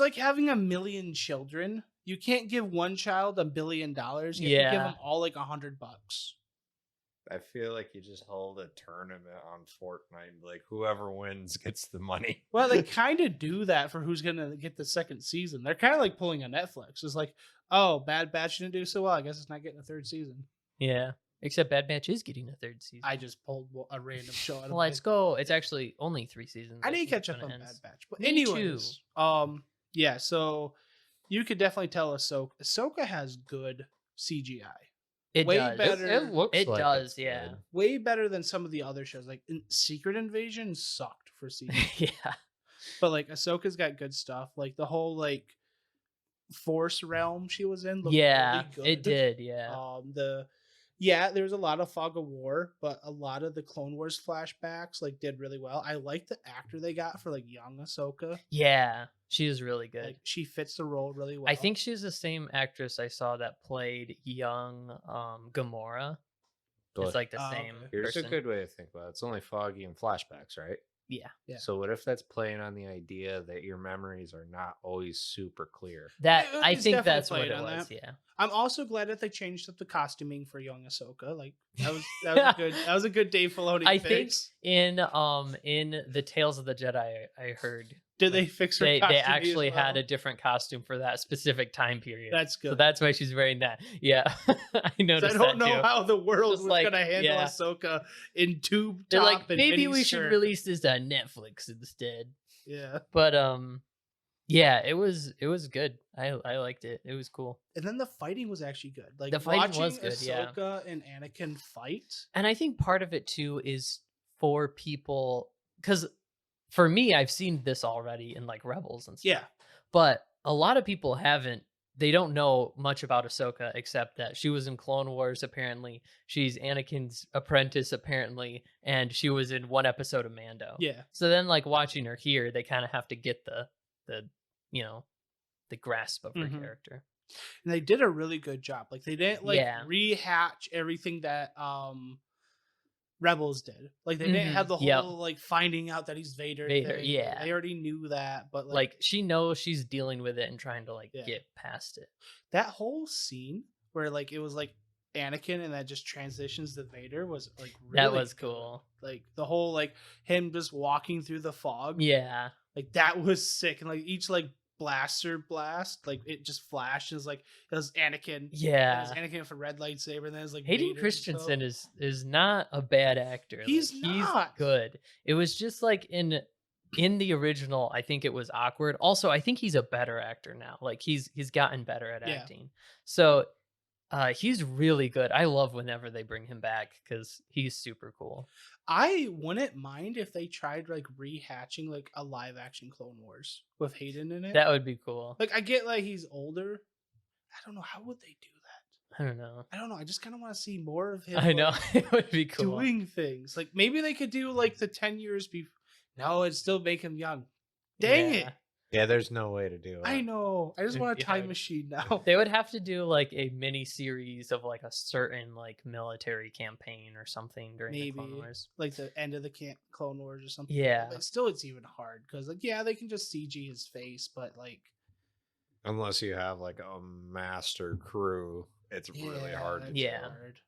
like having 1 million children. You can't give one child $1 billion. You have to give them all like $100. I feel like you just hold a tournament on Fortnite. Like whoever wins gets the money. Well, they kind of do that for who's gonna get the second season. They're kind of like pulling a Netflix. It's like, oh, Bad Batch didn't do so well. I guess it's not getting a third season. Yeah, except Bad Batch is getting a third season. I just pulled a random show. Let's go. It's actually only 3 seasons. I need to catch up on Bad Batch. But Me anyways, too. yeah. So you could definitely tell Ahsoka has good CGI. It way does. better. It looks It like does, it's yeah. good. Way better than some of the other shows. Like Secret Invasion sucked for CGI. Yeah. But like Ahsoka's got good stuff. Like the whole like Force realm she was in looked Yeah, really good. it did. Yeah. There was a lot of fog of war, but a lot of the Clone Wars flashbacks like did really well. I like the actor they got for like young Ahsoka. Yeah, she is really good. Like she fits the role really well. I think she's the same actress I saw that played young Gamora. It's like the same Here's person. a good way to think about it. It's only foggy in flashbacks, right? Yeah. So what if that's playing on the idea that your memories are not always super clear? That Yeah, I it's think definitely that's what played it on was. that. Yeah. I'm also glad that they changed up the costuming for young Ahsoka. Like that was a good Dave Filoni I fix. think in the Tales of the Jedi, I heard Did they fix her they costume actually as well? had a different costume for that specific time period. That's good. So that's why she's wearing that. Yeah, I noticed. I don't know too. how the world Just was like, going to handle yeah. Ahsoka in tube They're top like, and maybe mini we should skirt. release this on Netflix instead. Yeah. But yeah, it was good. I liked it. It was cool. And then the fighting was actually good. Like The fighting watching was good, yeah. Ahsoka and Anakin fight. And I think part of it too is for people, because for me, I've seen this already in like Rebels and stuff. Yeah. But a lot of people haven't. They don't know much about Ahsoka except that she was in Clone Wars, apparently. She's Anakin's apprentice, apparently. And she was in one episode of Mando. Yeah. So then, like, watching her here, they kind of have to get the grasp of her Mhm. character. And they did a really good job. Like they didn't like Yeah. rehatch everything that Rebels did. Like they didn't have the whole Yep. like finding out that he's Vader. Vader, thing. yeah. They already knew that, but Like, she knows she's dealing with it and trying to, like, Yeah. get past it. that whole scene where like it was like Anakin and that just transitions to Vader was like really That was good. cool. Like the whole like him just walking through the fog. Yeah. Like that was sick. And like each like blaster blast, like it just flashed. It was like it was Anakin. And it Yeah. was Anakin with a red lightsaber, and then it was like Hayden Vader and Christensen stuff. is not a bad actor. Like, He's not. good. It was just like in the original, I think it was awkward. Also, I think he's a better actor now. Like he's gotten better at Yeah. acting. So he's really good. I love whenever they bring him back because he's super cool. I wouldn't mind if they tried like rehatching like a live action Clone Wars with Hayden in it. That would be cool. Like I get like he's older, don't know, how would they do that? I don't know. I just kind of want to see more of him. I know. It would be cool. Doing things. Like, maybe they could do, like, the 10 years before. No, it'd still make him young. Dang it. Yeah, there's no way to do it. I know. I just want a time machine now. They would have to do, like, a mini series of, like, a certain, like, military campaign or something during the Clone Wars. Like the end of the Clone Wars or something. Yeah. But still, it's even hard because, like, yeah, they can just CG his face, but, like, unless you have, like, a master crew, it's really hard. Hard.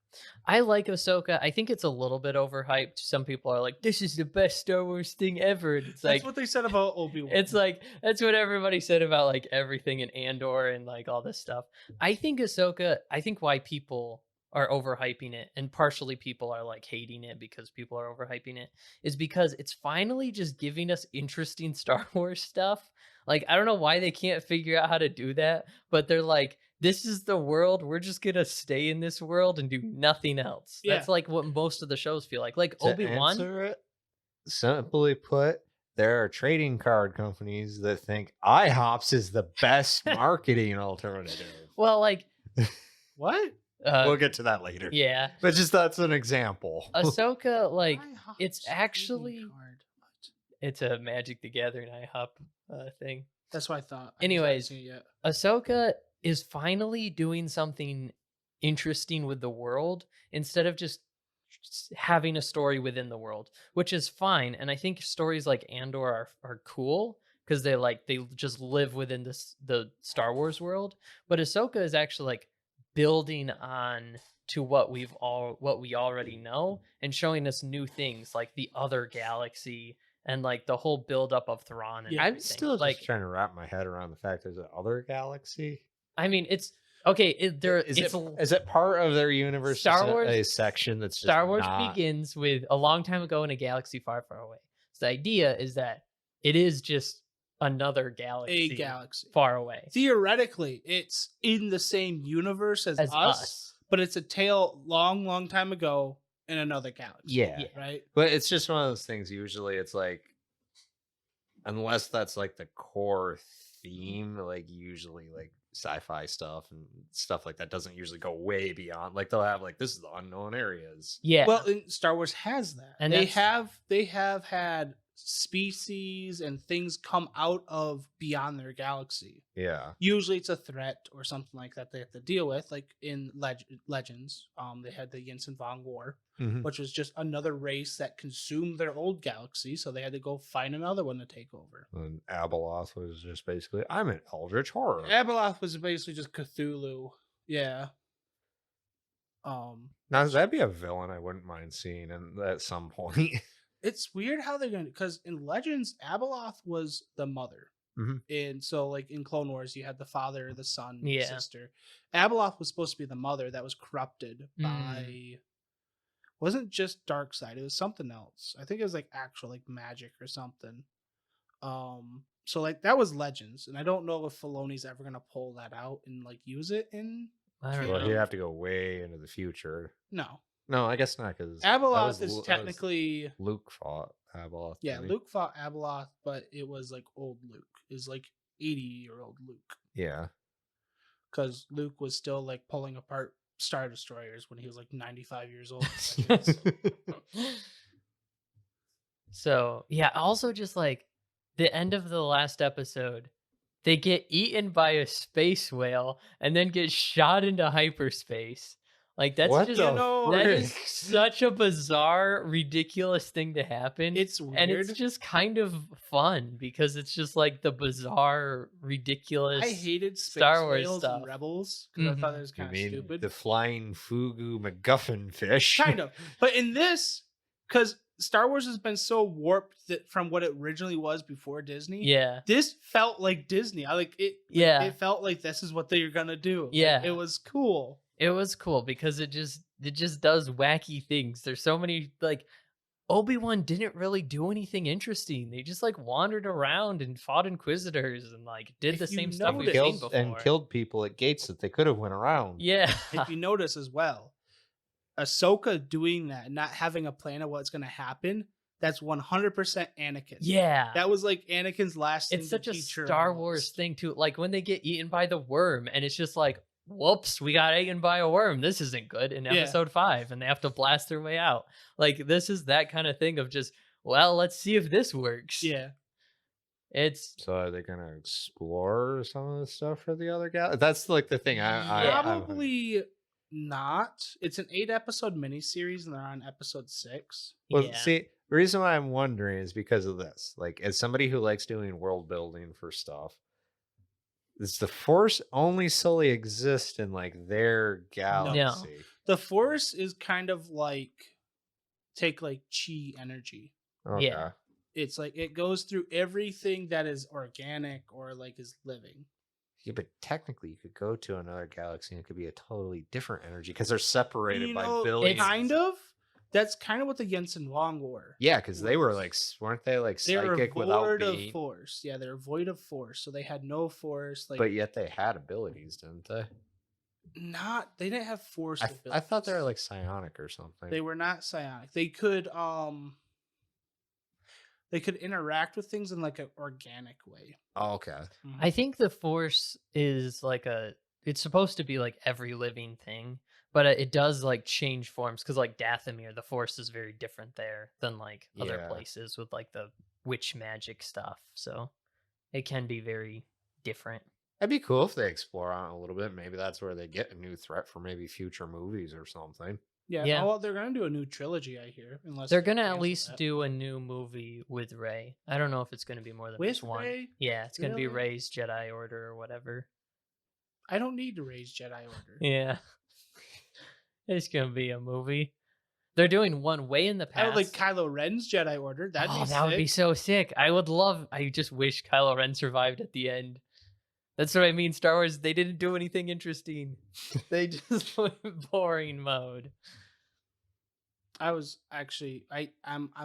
I like Ahsoka. I think it's a little bit overhyped. Some people are like, "This is the best Star Wars thing ever." And it's That's like what they said about Obi-Wan. It's like that's what everybody said about, like, everything in Andor and, like, all this stuff. I think Ahsoka. I think why people are overhyping it, and partially people are, like, hating it because people are overhyping it, is because it's finally just giving us interesting Star Wars stuff. Like, I don't know why they can't figure out how to do that, but they're like, this is the world. We're just gonna stay in this world and do nothing else. Yeah. That's like what most of the shows feel like. Like Obi-Wan. Simply put, there are trading card companies that think IHOPS is the best marketing alternative. Well, like what? We'll get to that later. Yeah, but just that's an example. Ahsoka, like, IHOP's it's actually trading card. it's a Magic the Gathering IHOP thing. That's what I thought. Anyways, I haven't seen it yet. Ahsoka is finally doing something interesting with the world instead of just having a story within the world, which is fine. And I think stories like Andor are cool because they just live within the Star Wars world. But Ahsoka is actually, like, building on to what we already know and showing us new things like the other galaxy and, like, the whole buildup of Thrawn. And I'm everything. still like just trying to wrap my head around the fact there's another galaxy. I mean, it's okay. Is it part of their universe? Star Wars, a section that's just Star Wars not... begins with a long time ago in a galaxy far, far away. So the idea is that it is just another galaxy, far away. Theoretically, it's in the same universe as us, but it's a tale long, long time ago in another galaxy. Yeah, right. But it's just one of those things. Usually, it's like, unless that's like the core theme, like usually like sci-fi stuff and stuff like that doesn't usually go way beyond. Like, they'll have, like, this is the unknown areas. Yeah. Well, Star Wars has that, and they have had species and things come out of beyond their galaxy. Yeah. Usually it's a threat or something like that they have to deal with. Like in Legends, they had the Yinsen Vong War, which was just another race that consumed their old galaxy, so they had to go find another one to take over. And Abeloth was just basically, I'm an eldritch horror. Abeloth was basically just Cthulhu. Yeah. Now that'd be a villain I wouldn't mind seeing at some point. It's weird how they're going to, because in Legends, Abeloth was the mother. And so, like, in Clone Wars, you had the father, the son, the sister. Abeloth was supposed to be the mother that was corrupted by, wasn't just dark side, it was something else. I think it was like actual, like, magic or something. So, like, that was Legends, and I don't know if Filoni's ever gonna pull that out and, like, use it in. I don't know. Well, you have to go way into the future. No, I guess not, because Abeloth is technically Luke fought Abeloth. Yeah, Luke fought Abeloth, but it was like old Luke. Is like 80-year-old Luke. Yeah, because Luke was still, like, pulling apart Star Destroyers when he was like 95 years old. So yeah, also just like the end of the last episode, they get eaten by a space whale and then get shot into hyperspace. Like, that's what just, that is such a bizarre, ridiculous thing to happen. It's weird. And it's just kind of fun because it's just like the bizarre, ridiculous. I hated space Star Wars whales stuff. and Rebels because I thought it was kind of stupid. The flying fugu MacGuffin fish. Kind of. But in this, because Star Wars has been so warped that from what it originally was before Disney. Yeah. This felt like Disney. I like it. Yeah. It felt like this is what they're gonna do. Yeah. Like, it was cool. It was cool because it just does wacky things. There's so many, like, Obi-Wan didn't really do anything interesting. They just, like, wandered around and fought Inquisitors and, like, did the same stuff we've seen before. And killed people at gates that they could have went around. Yeah. If you notice as well, Ahsoka doing that, not having a plan of what's going to happen, that's 100% Anakin. Yeah. That was like Anakin's last thing. It's such a Star Wars thing too. Like when they get eaten by the worm and it's just like whoops, we got eaten by a worm. This isn't good in episode 5, and they have to blast their way out. Like, this is that kind of thing of just, well, let's see if this works. Yeah. It's So are they gonna explore some of the stuff for the other gal? That's like the thing. Probably not. It's an 8-episode miniseries, and they're on episode 6. Well, see, the reason why I'm wondering is because of this. Like, as somebody who likes doing world building for stuff, does the Force only solely exist in like their galaxy? No. The Force is kind of like take like chi energy. Okay. Yeah. It's like it goes through everything that is organic or like is living. Yeah, but technically you could go to another galaxy and it could be a totally different energy because they're separated by billions. Kind of. That's kind of what the Jensen Wong were. Yeah, because they were like, weren't they like psychic without being? Of force. Yeah, they're void of force, so they had no force. Like, but yet they had abilities, didn't they? They didn't have force. I thought they were like psionic or something. They were not psionic. They could interact with things in like an organic way. Oh, okay. Mm-hmm. I think the Force is like it's supposed to be like every living thing, but it does like change forms because like Dathomir, the Force is very different there than like other places with like the witch magic stuff. So it can be very different. That'd be cool if they explore on it a little bit. Maybe that's where they get a new threat for maybe future movies or something. Yeah. Oh, well, they're gonna do a new trilogy, I hear. Unless they're gonna at least do a new movie with Rey. I don't know if it's gonna be more than with just one. Rey? Yeah, it's gonna be Rey's Jedi Order or whatever. I don't need to raise Jedi Order. Yeah, it's gonna be a movie. They're doing one way in the past. I would like Kylo Ren's Jedi Order. That would be so sick. I just wish Kylo Ren survived at the end. That's what I mean. Star Wars, they didn't do anything interesting. They just went boring mode. I'm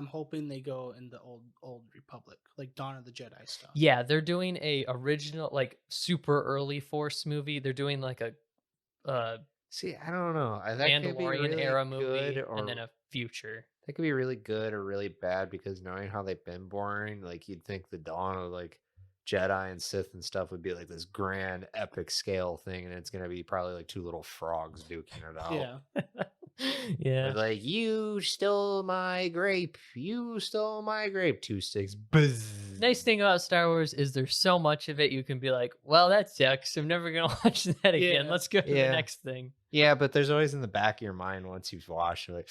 hoping they go in the old Republic, like Dawn of the Jedi stuff. Yeah, they're doing a original, like super early Force movie. They're doing like a see, I don't know. That Mandalorian really era movie, or, and then a future. That could be really good or really bad because knowing how they've been boring, like you'd think the dawn of like Jedi and Sith and stuff would be like this grand epic scale thing, and it's gonna be probably like two little frogs duking it out. Yeah. Yeah. With like, you stole my grape. You stole my grape. 2 sticks. Buzz. Nice thing about Star Wars is there's so much of it you can be like, well, that sucks. I'm never gonna watch that again. Let's go to the next thing. Yeah, but there's always in the back of your mind once you've watched, you're like,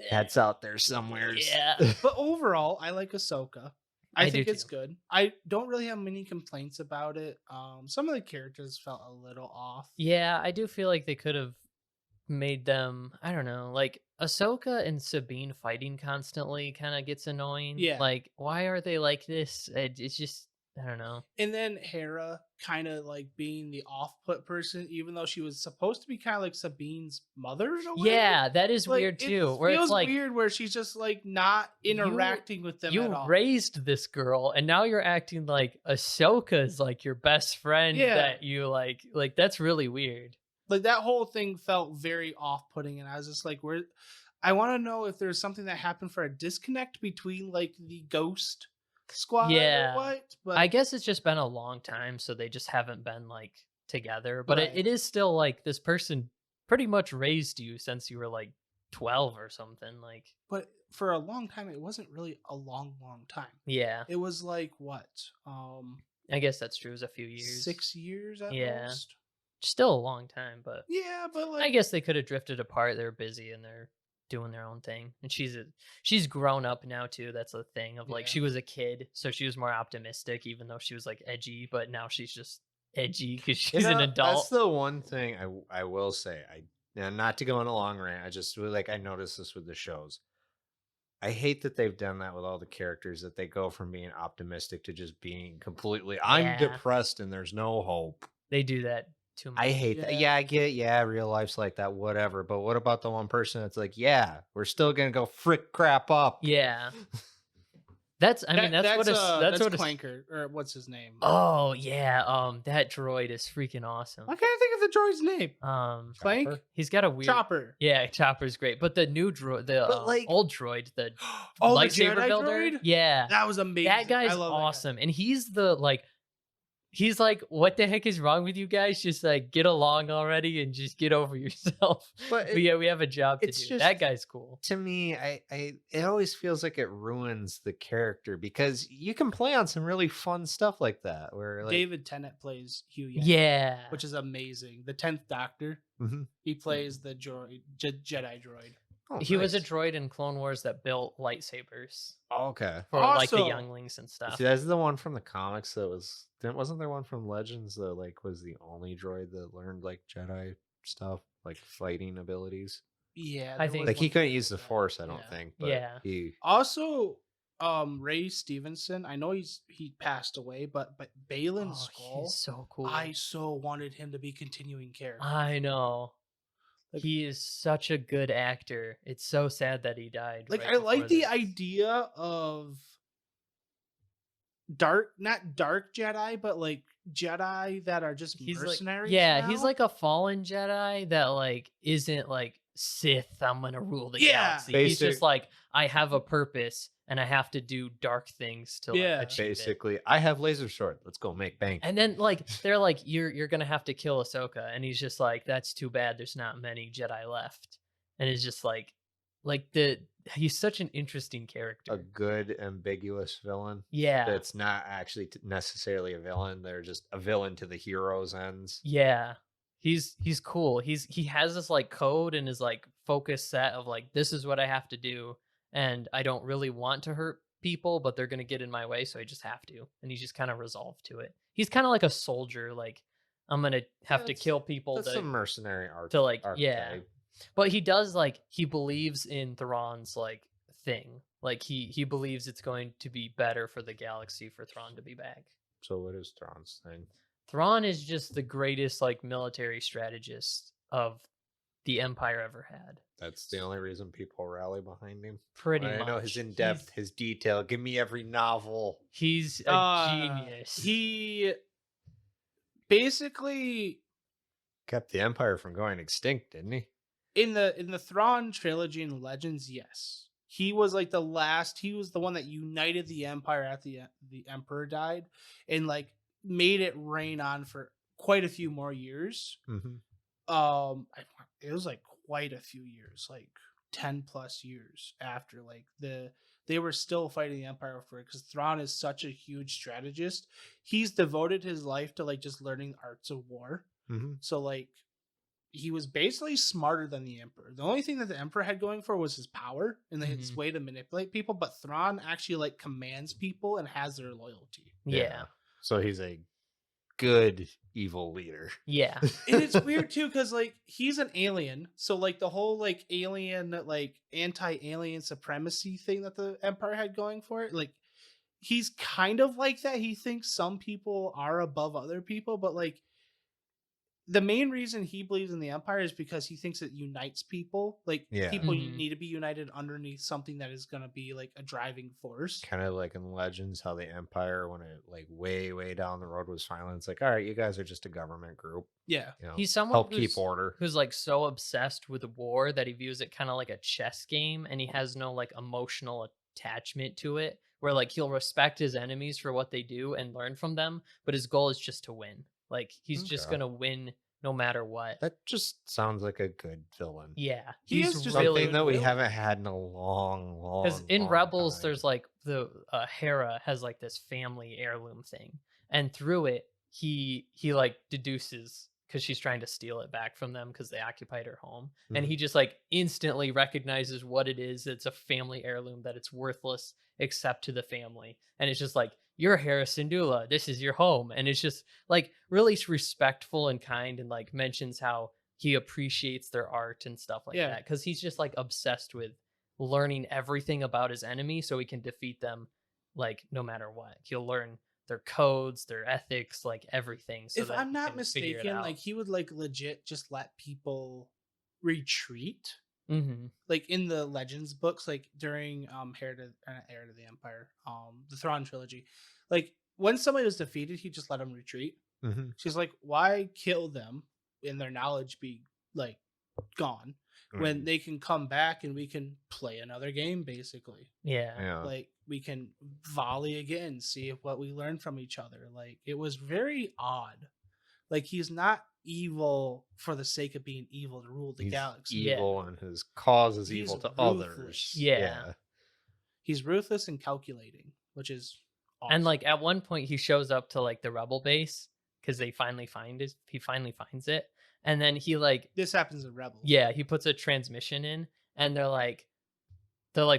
that's out there somewhere. Yeah. But overall, I like Ahsoka. I think it's too. good. I don't really have many complaints about it. Some of the characters felt a little off. Yeah, I do feel like they could have made them, I don't know, like Ahsoka and Sabine fighting constantly kind of gets annoying. Yeah. Like, why are they like this? It's just, I don't know. And then Hera kind of like being the off-put person, even though she was supposed to be kind of like Sabine's mother in a way. Yeah, that is like, weird too. It feels like weird where she's just like not interacting with them at all. You raised this girl, and now you're acting like Ahsoka's like your best friend that you like that's really weird. Like that whole thing felt very off-putting, and I was just like, I want to know if there's something that happened for a disconnect between like the Ghost Squad or what. But I guess it's just been a long time, so they just haven't been like together. But it is still like this person pretty much raised you since you were like 12 or something. Like, but for a long time, it wasn't really a long time. Yeah, it was like what? I guess that's true. It was a few years, 6 years at most. Still a long time, but but like, I guess they could have drifted apart. They're busy and they're doing their own thing, and she's grown up now too. That's the thing of like she was a kid, so she was more optimistic, even though she was like edgy. But now she's just edgy because she's an adult. That's the one thing I will say. Now, not to go on a long rant, I just like I noticed this with the shows. I hate that they've done that with all the characters, that they go from being optimistic to just being completely I'm depressed and there's no hope. They do that too much. I hate that. Yeah, I get it. Yeah, real life's like that, whatever. But what about the one person that's like, yeah, we're still gonna go frick crap up? Yeah. That's what Clanker, or what's his name? Oh yeah, that droid is freaking awesome. I can't think of the droid's name. Clank. Chopper? He's got a weird Chopper. Yeah, Chopper's great, but the new droid, old droid, the lightsaber the builder, yeah, that was amazing. That guy's awesome, and he's the like He's like, "What the heck is wrong with you guys? Just like get along already and just get over yourself." But But yeah, we have a job to it's do. That just, guy's cool. to me, it always feels like it ruins the character because you can play on some really fun stuff like that where like David Tennant plays Hugh Yang, Yeah. which is amazing. The 10th Doctor. Mhm. He plays the Jedi droid. Oh, He was a nice. droid in Clone Wars that built lightsabers Oh, okay. for like the Awesome. younglings and stuff. See, that's the one from the comics that wasn't there one from Legends that like was the only droid that learned like Jedi stuff, like fighting abilities? Yeah, I there think- was Like he one couldn't like use the that. Force, I don't Yeah. think. But Yeah. he Also, Ray Stevenson. I know he passed away, but Balin Oh, Skull. he's so cool. I so wanted him to be continuing character. I know. Like- He is such a good actor. It's so sad that he died. Like right I like before the this. idea of not dark Jedi, but like Jedi that are just He's mercenaries. like, yeah, he's now. like a fallen Jedi that like isn't like Sith. I'm gonna rule the Yeah. galaxy. He's Basic- just like, I have a purpose and I have to do dark things to like, Yeah. achieve it. basically, I have laser sword. Let's go make bank. And then like they're like, you're gonna have to kill Ahsoka, and he's just like, that's too bad. There's not many Jedi left, and it's just like he's such an interesting character. A good ambiguous villain. Yeah, That's not actually necessarily a villain. They're just a villain to the hero's ends. yeah. He's cool. He has this like code and his like focus set of like, this is what I have to do, and I don't really want to hurt people, but they're gonna get in my way, so I just have to. And he's just kind of resolved to it. He's kind of like a soldier. Like, I'm gonna have to That's- kill people That's to a mercenary art. to like yeah. archetype. But he does like he believes in Thrawn's like thing. Like he believes it's going to be better for the galaxy for Thrawn to be back. So what is Thrawn's thing? Thrawn is just the greatest like military strategist of the Empire ever had. That's the only reason people rally behind him. Pretty I much. know his in depth, his detail. Give me every novel. He's a genius. He basically Kept the Empire from going extinct, didn't he? in the Thrawn trilogy and Legends, yes. He was like the last. He was the one that united the Empire after the Emperor died, and like made it reign on for quite a few more years. Mm-hmm. It was like quite a few years, like 10 plus years after like they were still fighting the Empire for it, because Thrawn is such a huge strategist. He's devoted his life to like just learning the arts of war. Mm-hmm. So like he was basically smarter than the Emperor. The only thing that the Emperor had going for was his power and his way to manipulate people, but Thrawn actually like commands people and has their loyalty. yeah. So he's a good evil leader. Yeah. And it's weird too, because like he's an alien, so like the whole like alien, like anti-alien supremacy thing that the Empire had going for it, like he's kind of like that. He thinks some people are above other people, but like the main reason he believes in the Empire is because he thinks it unites people. Like people Mhm. need to be united underneath something that is going to be like a driving force. Kind of like in Legends, how the Empire, when it like way down the road was final, it's like, all right, you guys are just a government group. Yeah. You know, He's someone help who's, keep order. who's like so obsessed with war that he views it kind of like a chess game, and he has no like emotional attachment to it, where like he'll respect his enemies for what they do and learn from them, but his goal is just to win. Like he's just Okay. gonna win no matter what. That just sounds like a good villain. Yeah, He he's is just really Something that we villain. haven't had in a long because in long Rebels time. there's like the Hera has like this family heirloom thing, and through it he like deduces, because she's trying to steal it back from them because they occupied her home, and he just like instantly recognizes what it is. It's a family heirloom, that it's worthless except to the family, and it's just like, you're Hera Syndulla, this is your home. And it's just like really respectful and kind, and like mentions how he appreciates their art and stuff like Yeah. that, because he's just like obsessed with learning everything about his enemy so he can defeat them, like no matter what. He'll learn their codes, their ethics, like everything. So If that I'm he not can figure it mistaken, out. like he would like legit just let people retreat. Mhm. Like in the Legends books, like during Heir to the Empire, the Thrawn trilogy, like when somebody was defeated, he just let them retreat. Mhm. She's like, why kill them and their knowledge be like gone when they can come back and we can play another game, basically. Yeah. Like, we can volley again, see what we learn from each other. Like, it was very odd. Like, he's not evil for the sake of being evil to rule the galaxy. Evil and his cause is evil to others. Yeah. He's ruthless and calculating, which is awesome. And like at one point he shows up to like the rebel base because he finally finds it. And then he like, this happens in Rebel. Yeah, he puts a transmission in and they're like,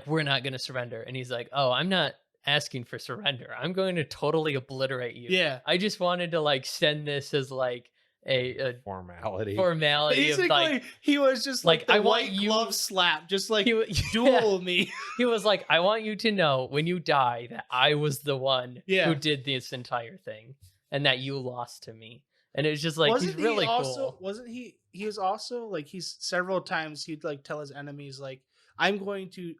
we're not going to surrender. And he's like, oh, I'm not asking for surrender. I'm going to totally obliterate you. Yeah. I just wanted to like send this as like a formality. Basically, of like, he was just like the I want white you glove slap, just like duel me. He was like, I want you to know when you die that I was the one who did this entire thing and that you lost to me. And it's just like, he's really cool. Wasn't he? He was also like, he's several times he'd like tell his enemies like, I'm going to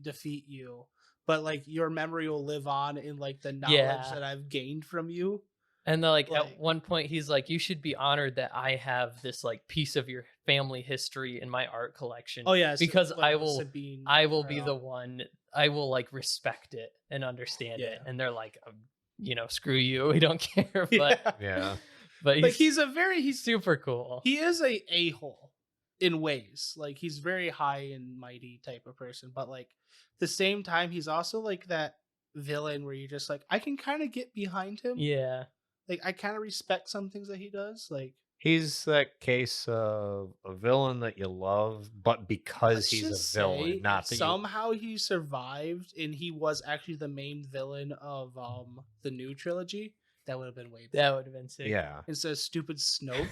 defeat you, but like your memory will live on in like the knowledge that I've gained from you. And like at one point he's like, you should be honored that I have this like piece of your family history in my art collection. Oh yeah, because I will be the one. I will like respect it and understand it. And they're like, screw you. We don't care. But but he's super cool. He is a hole in ways. Like, he's very high and mighty type of person, but like the same time he's also like that villain where you're just like, I can kind of get behind him. Yeah. Like, I kind of respect some things that he does. Like, he's that case of a villain that you love, but because he's a villain, not that somehow he survived and he was actually the main villain of the new trilogy. That would have been way better. That would have been sick. Yeah. Instead of stupid Snoke.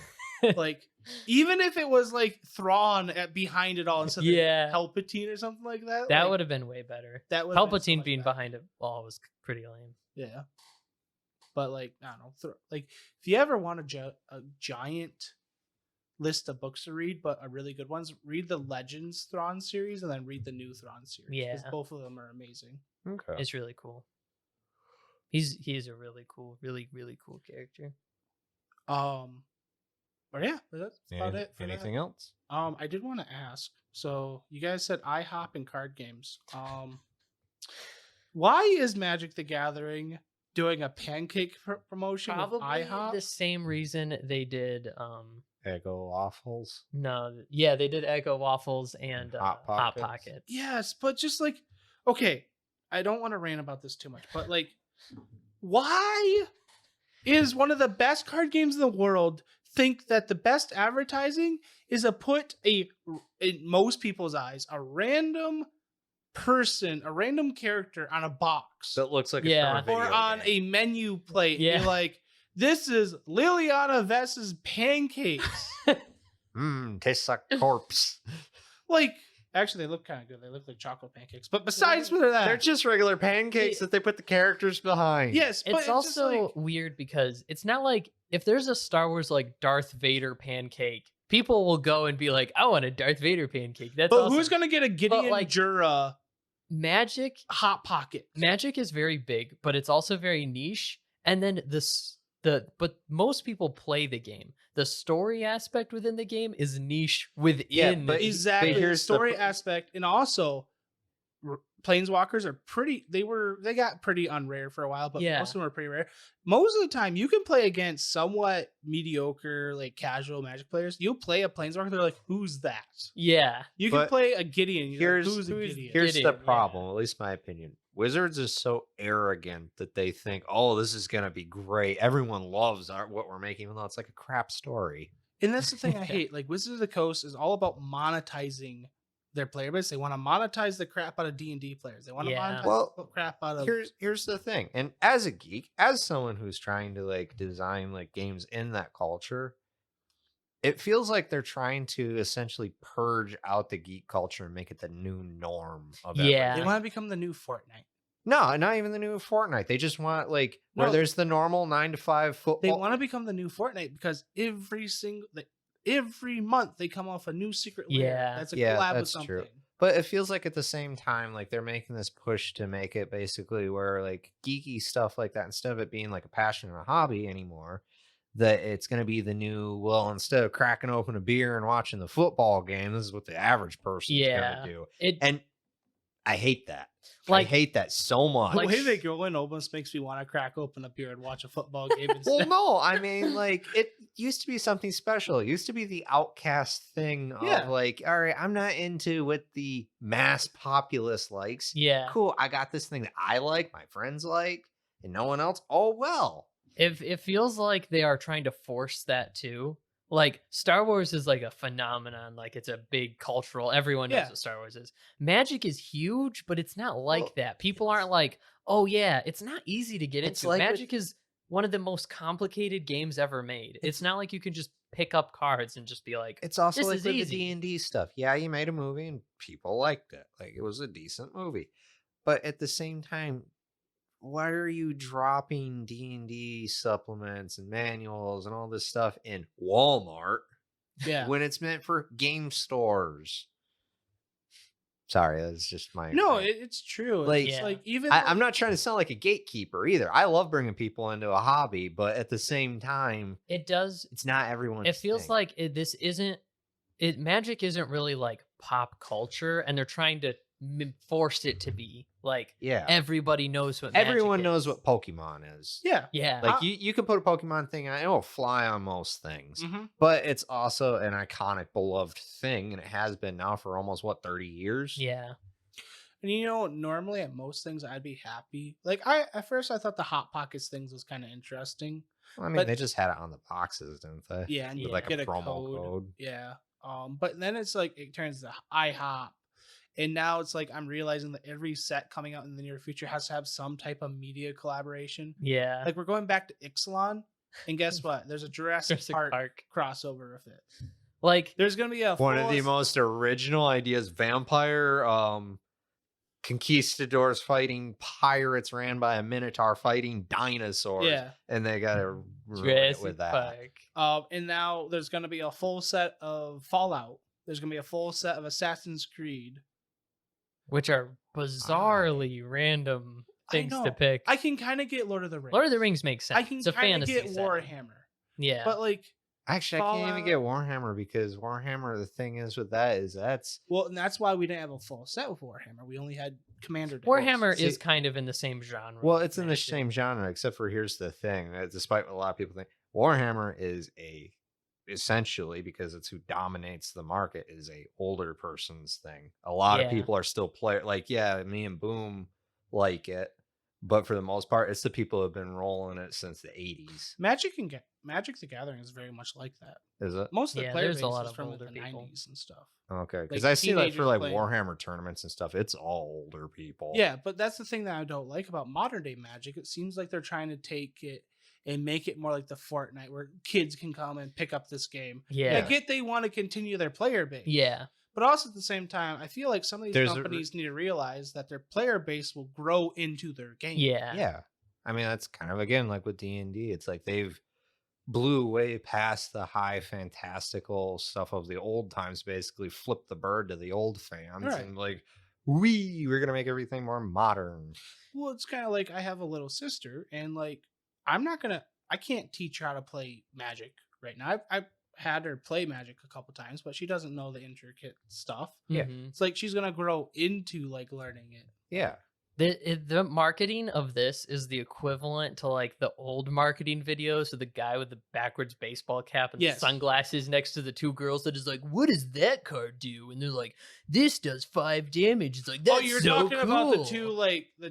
Like, even if it was like Thrawn behind it all instead of Palpatine or something like that. That would have been way better. That would Palpatine being behind it all was pretty lame. Yeah. But like, I don't know. Like, if you ever want a giant list of books to read, but a really good ones, read the Legends Thrawn series and then read the new Thrawn series. Yeah. Because both of them are amazing. Okay. It's really cool. He's a really cool, really, really cool character. But yeah, that's about it. Anything else? I did want to ask. So you guys said IHOP and card games. Why is Magic the Gathering doing a pancake promotion? Probably with IHOP? The same reason they did Eggo waffles. No, yeah, they did Eggo waffles and Hot Pockets. Yes, but just like, okay, I don't want to rant about this too much, but like, why is one of the best card games in the world think that the best advertising is to put in most people's eyes, a random person, a random character on a box that looks like or on a menu plate? Yeah. You're like, this is Liliana Vess's pancakes. Tastes like corpse. Like, actually, they look kind of good. They look like chocolate pancakes. But besides that, they're just regular pancakes that they put the characters behind. Yes, but it's also weird because it's not like if there's a Star Wars like Darth Vader pancake, people will go and be like, I want a Darth Vader pancake. But awesome. Who's gonna get a Gideon Jura Magic Hot Pocket? Magic is very big, but it's also very niche. And then but most people play the game. The story aspect within the game is niche within. But exactly, here's the story aspect, and also Planeswalkers are they got pretty unrare for a while, but most of them are pretty rare. Most of the time, you can play against somewhat mediocre, like casual Magic players. You'll play a Planeswalker, they're like, "Who's that?" Yeah, you can play a Gideon. Here's like, who's a Gideon? Here's the problem, at least my opinion. Wizards is so arrogant that they think, "Oh, this is gonna be great. Everyone loves what we're making," even though it's like a crap story. And that's the thing I hate. Like, Wizards of the Coast is all about monetizing their player base. They want to monetize the crap out of D&D players. They want to monetize the crap out of. Here's the thing. And as a geek, as someone who's trying to like design like games in that culture, it feels like they're trying to essentially purge out the geek culture and make it the new norm of everything. They want to become the new Fortnite. No, not even the new Fortnite. They just want like where there's the normal 9-to-5 football. They want to become the new Fortnite because every month they come off a new secret lair. That's a collab with something. True. But it feels like at the same time, like they're making this push to make it basically where like geeky stuff like that, instead of it being like a passion or a hobby anymore, that it's going to be the new, well, instead of cracking open a beer and watching the football game, this is what the average person's going to Yeah. do. It And I hate that. I like hate that so much. The way they go in almost makes me want to crack open a beer and watch a football game Well, instead. no, I mean, like, it used to be something special. It used to be the outcast thing Yeah. of like, all right, I'm not into what the mass populace likes. yeah. Cool. I got this thing that I like, my friends like, and no one else. Oh, well. It feels like they are trying to force that too. Like Star Wars is like a phenomenon, like it's a big cultural. Everyone knows Yeah. what Star Wars is. Magic is huge, but it's not like Well, that. People aren't like, oh yeah, it's not easy to get It's into. like with- Magic is one of the most complicated games ever made. It's not like you can just pick up cards and just be like, It's also this like is with the easy. D&D stuff. Yeah, you made a movie and people liked it. Like, it was a decent movie. But at the same time, why are you dropping D&D supplements and manuals and all this stuff in Walmart Yeah. when it's meant for game stores? Sorry, that's just my... No, it's true. Like, It's Yeah. like even I'm not trying to sound like a gatekeeper either. I love bringing people into a hobby, but at the same time, It does. it's not everyone's It feels thing. like this isn't. Magic isn't really like pop culture, and they're trying to force it to be like Yeah. everybody knows what Everyone magic knows is. what Pokemon is. Yeah. Yeah. Like, you can put a Pokemon thing on, it'll fly on most things. Mhm. But it's also an iconic, beloved thing, and it has been now for almost, 30 years? yeah. And normally at most things I'd be happy. Like at first I thought the Hot Pockets things was kind of interesting. I mean, But- they just had it on the boxes, didn't they? Yeah, and With you like get a promo code. Yeah. But then it's like it turns to IHOP. And now it's like I'm realizing that every set coming out in the near future has to have some type of media collaboration. Yeah. Like we're going back to Ixalan, and guess what? There's a Jurassic Park crossover with it. Like There's gonna be a One of the full- most original ideas, vampire conquistadors fighting pirates ran by a minotaur fighting dinosaurs. Yeah. And they got to ruin it Jurassic with that. Park. And now there's gonna be a full set of Fallout. There's gonna be a full set of Assassin's Creed. Which are bizarrely random things to know. pick. I can kind of get Lord of the Rings. Lord of the Rings makes sense. I can it's a kind of fantasy get setting. Warhammer. Yeah. But like Actually, I can't even get Warhammer because Warhammer, the thing is with that is that's... Well, and that's why we didn't have a full set with Warhammer. We only had Commander. Warhammer See- is kind of in the same genre. Well, as it's in the Magic. same genre, except for here's the thing. Despite what a lot of people think, Warhammer is essentially, because it's who dominates the market, is a older person's thing. A lot of Yeah. people are still like, yeah, me and Boom like it, but for the most part, it's the people who have been rolling it since the 80s. Magic the Gathering is very much like that. Is it? Most of the Yeah, player there's base a lot is of from like older the people. 90s and stuff. Okay, because Like I see like for teenagers like playing- Warhammer tournaments and stuff, it's all older people. Yeah, but that's the thing that I don't like about modern day Magic. It seems like they're trying to take it and make it more like the Fortnite, where kids can come and pick up this game. Yeah. I get they want to continue their player base. Yeah. But also at the same time, I feel like some of these There's a- companies need to realize that their player base will grow into their game. Yeah. Yeah. I mean, that's kind of, again, like with D&D, it's like they've blew way past the high fantastical stuff of the old times, basically flipped the bird to the old fans Right. and like, we're going to make everything more modern. Well, it's kind of like I have a little sister, and like I can't teach her how to play Magic right now. I've had her play Magic a couple times, but she doesn't know the intricate stuff. Yeah. Mhm. It's like she's gonna grow into like learning it. Yeah. The marketing of this is the equivalent to like the old marketing videos of the guy with the backwards baseball cap and Yes. sunglasses next to the two girls that is like, what does that card do? And they're like, this does 5 damage. It's like, that's Oh, you're so talking about the cool."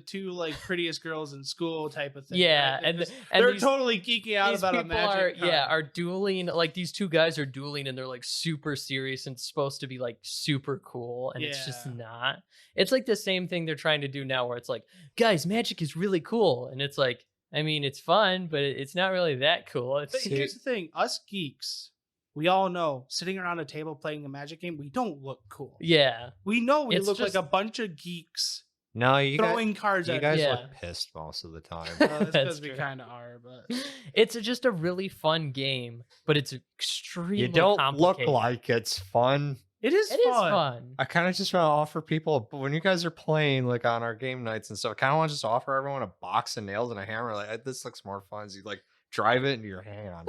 two prettiest girls in school type of thing. Yeah, right? and They're and they're these- totally geeking out these about a people Magic card. are dueling. Like these two guys are dueling, and they're like super serious and supposed to be like super cool, and it's just Yeah. not. It's like the same thing they're trying to do now, where it's like, guys, Magic is really cool, and it's like, I mean, it's fun, but it's not really that cool. But It's here's the thing: us geeks, we all know, sitting around a table playing a Magic game, we don't look cool. yeah, We know we It's look just- like a bunch of geeks No, you throwing cards you at guys each Yeah. look pissed most of the time. other. That's That's because we true. kind of are, but it's just a really fun game, but it's extremely You don't look complicated. like it's fun. it is It is fun. fun. I kind of just want to offer people, when you guys are playing like on our game nights and stuff, I kind of want to just offer everyone a box of nails and a hammer. Like, this looks more fun. So you like drive it into your hand.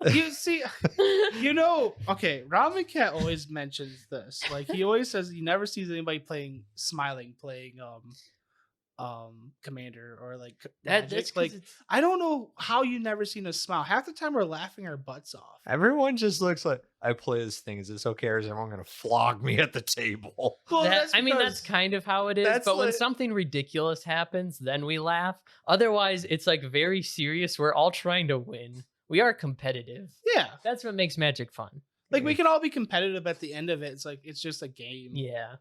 You see, okay, Ramen Cat always mentions this. Like he always says he never sees anybody smiling playing Commander or like Magic. Like I don't know how you never seen us smile. Half the time we're laughing our butts off. Everyone just looks like, I play this thing. Is this okay? Or is everyone going to flog me at the table? Well, that's kind of how it is. But when something ridiculous happens, then we laugh. Otherwise, it's like very serious. We're all trying to win. We are competitive. Yeah. That's what makes Magic fun. Like we can all be competitive at the end of it. It's like, it's just a game. Yeah.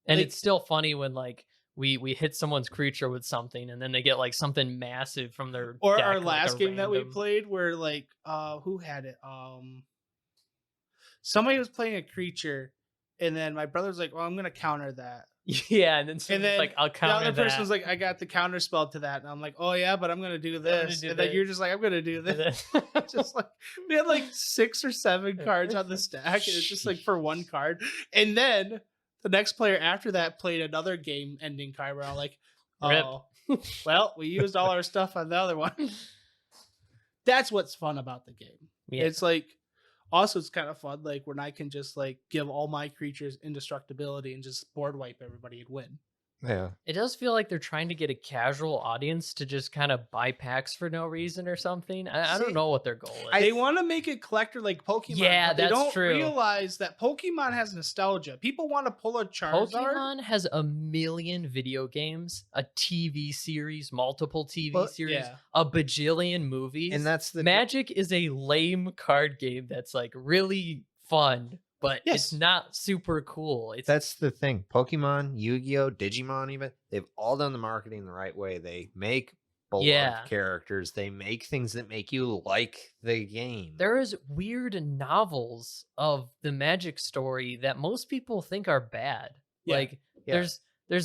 And like, it's still funny when like, we hit someone's creature with something and then they get like something massive from their or deck, our last game that we played where like who had it somebody was playing a creature and then my brother's like, well, I'm gonna counter that. Yeah, and then like, I'll counter the other person was like, I got the counter spell to that, and I'm like, oh yeah, but I'm gonna do this, and then you're just like, I'm gonna do this. Just like we had like 6 or 7 cards on the stack and it's just like for one card, and then the next player after that played another game-ending card where I'm like, oh, well, we used all our stuff on the other one. That's what's fun about the game. Yeah. It's like, also it's kind of fun, like when I can just like give all my creatures indestructibility and just board wipe everybody and win. Yeah. It does feel like they're trying to get a casual audience to just kind of buy packs for no reason or something. I don't know what their goal is. They want to make it collector like Pokemon. Yeah, they don't realize that Pokemon has nostalgia. People want to pull a Charizard. Pokemon has a million video games, a TV series, multiple TV series, a bajillion movies. And that's the Magic is a lame card game that's like really fun. But it's not super cool. That's the thing. Pokemon, Yu-Gi-Oh, Digimon even, they've all done the marketing the right way. They make beloved characters. They make things that make you like the game. There is weird novels of the Magic story that most people think are bad. Yeah. Like there's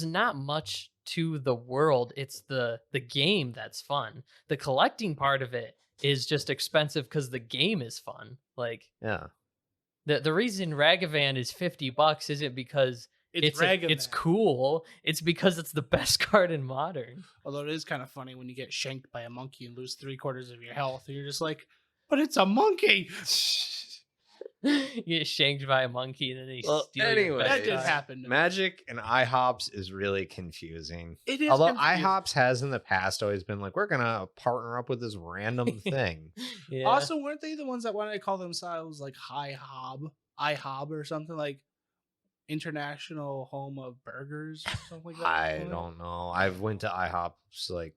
not much to the world. It's the game that's fun. The collecting part of it is just expensive because the game is fun. Like The reason Ragavan is $50 isn't because it's cool. It's because it's the best card in Modern. Although it is kind of funny when you get shanked by a monkey and lose 3/4 of your health. And you're just like, but it's a monkey. You get shanked by a monkey and then they steal your that did happen. Magic and IHOPs is really confusing. It is. Although IHOPs has in the past always been like, we're gonna partner up with this random thing. Also, weren't they the ones that wanted to call themselves like IHOB or something, like International Home of Burgers or something like that? I don't know. I've went to IHOPs like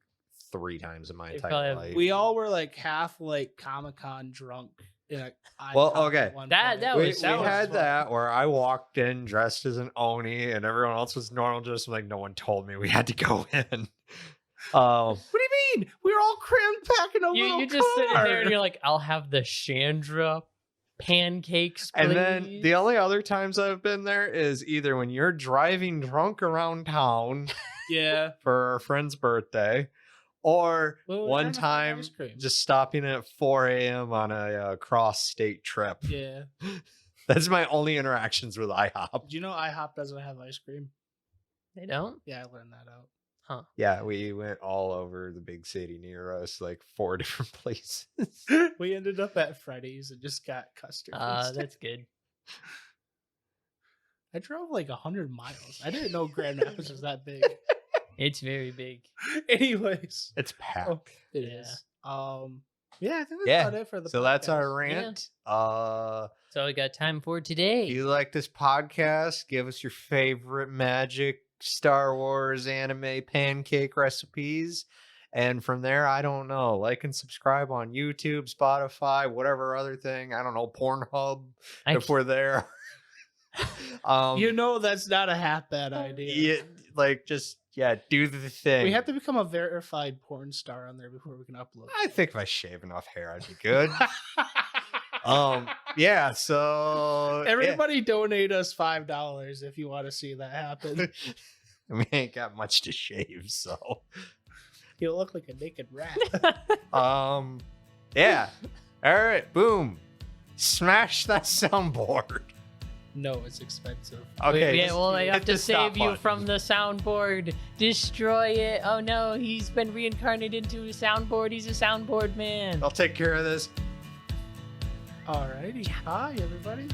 3 times in my entire life. We all were like half like Comic-Con drunk. Yeah. Okay. We had that where I walked in dressed as an Oni and everyone else was normal. Just like no one told me we had to go in. What do you mean? We were all crammed back in a little car. You just sitting there and you're like, I'll have the Chandra pancakes, please. And then the only other times I've been there is either when you're driving drunk around town, for a friend's birthday. Or one time just stopping at 4 a.m. on a cross-state trip. Yeah. That's my only interactions with IHOP. Do you know IHOP doesn't have ice cream? They don't? Yeah, I learned that out. Huh. Yeah, we went all over the big city near us, like 4 different places. We ended up at Freddy's and just got custard. That's good. I drove like 100 miles. I didn't know Grand Rapids was that big. It's very big. Anyways, it's packed. It is. Yeah, I think that's about it for the podcast. That's our rant. So we got time for today. If you like this podcast, give us your favorite Magic, Star Wars, anime, pancake recipes. And from there, I don't know. Like and subscribe on YouTube, Spotify, whatever other thing. I don't know, Pornhub, if we're there. That's not a half bad idea. Do the thing. We have to become a verified porn star on there before we can upload. I think if I shave enough hair, I'd be good. So everybody donate us $5 if you want to see that happen. We ain't got much to shave, so you'll look like a naked rat. Yeah. All right, boom. Smash that soundboard. No, it's expensive. Okay. I have to save you from the soundboard. Destroy it. Oh no, he's been reincarnated into a soundboard. He's a soundboard man. I'll take care of this. Alrighty. Bye, everybody.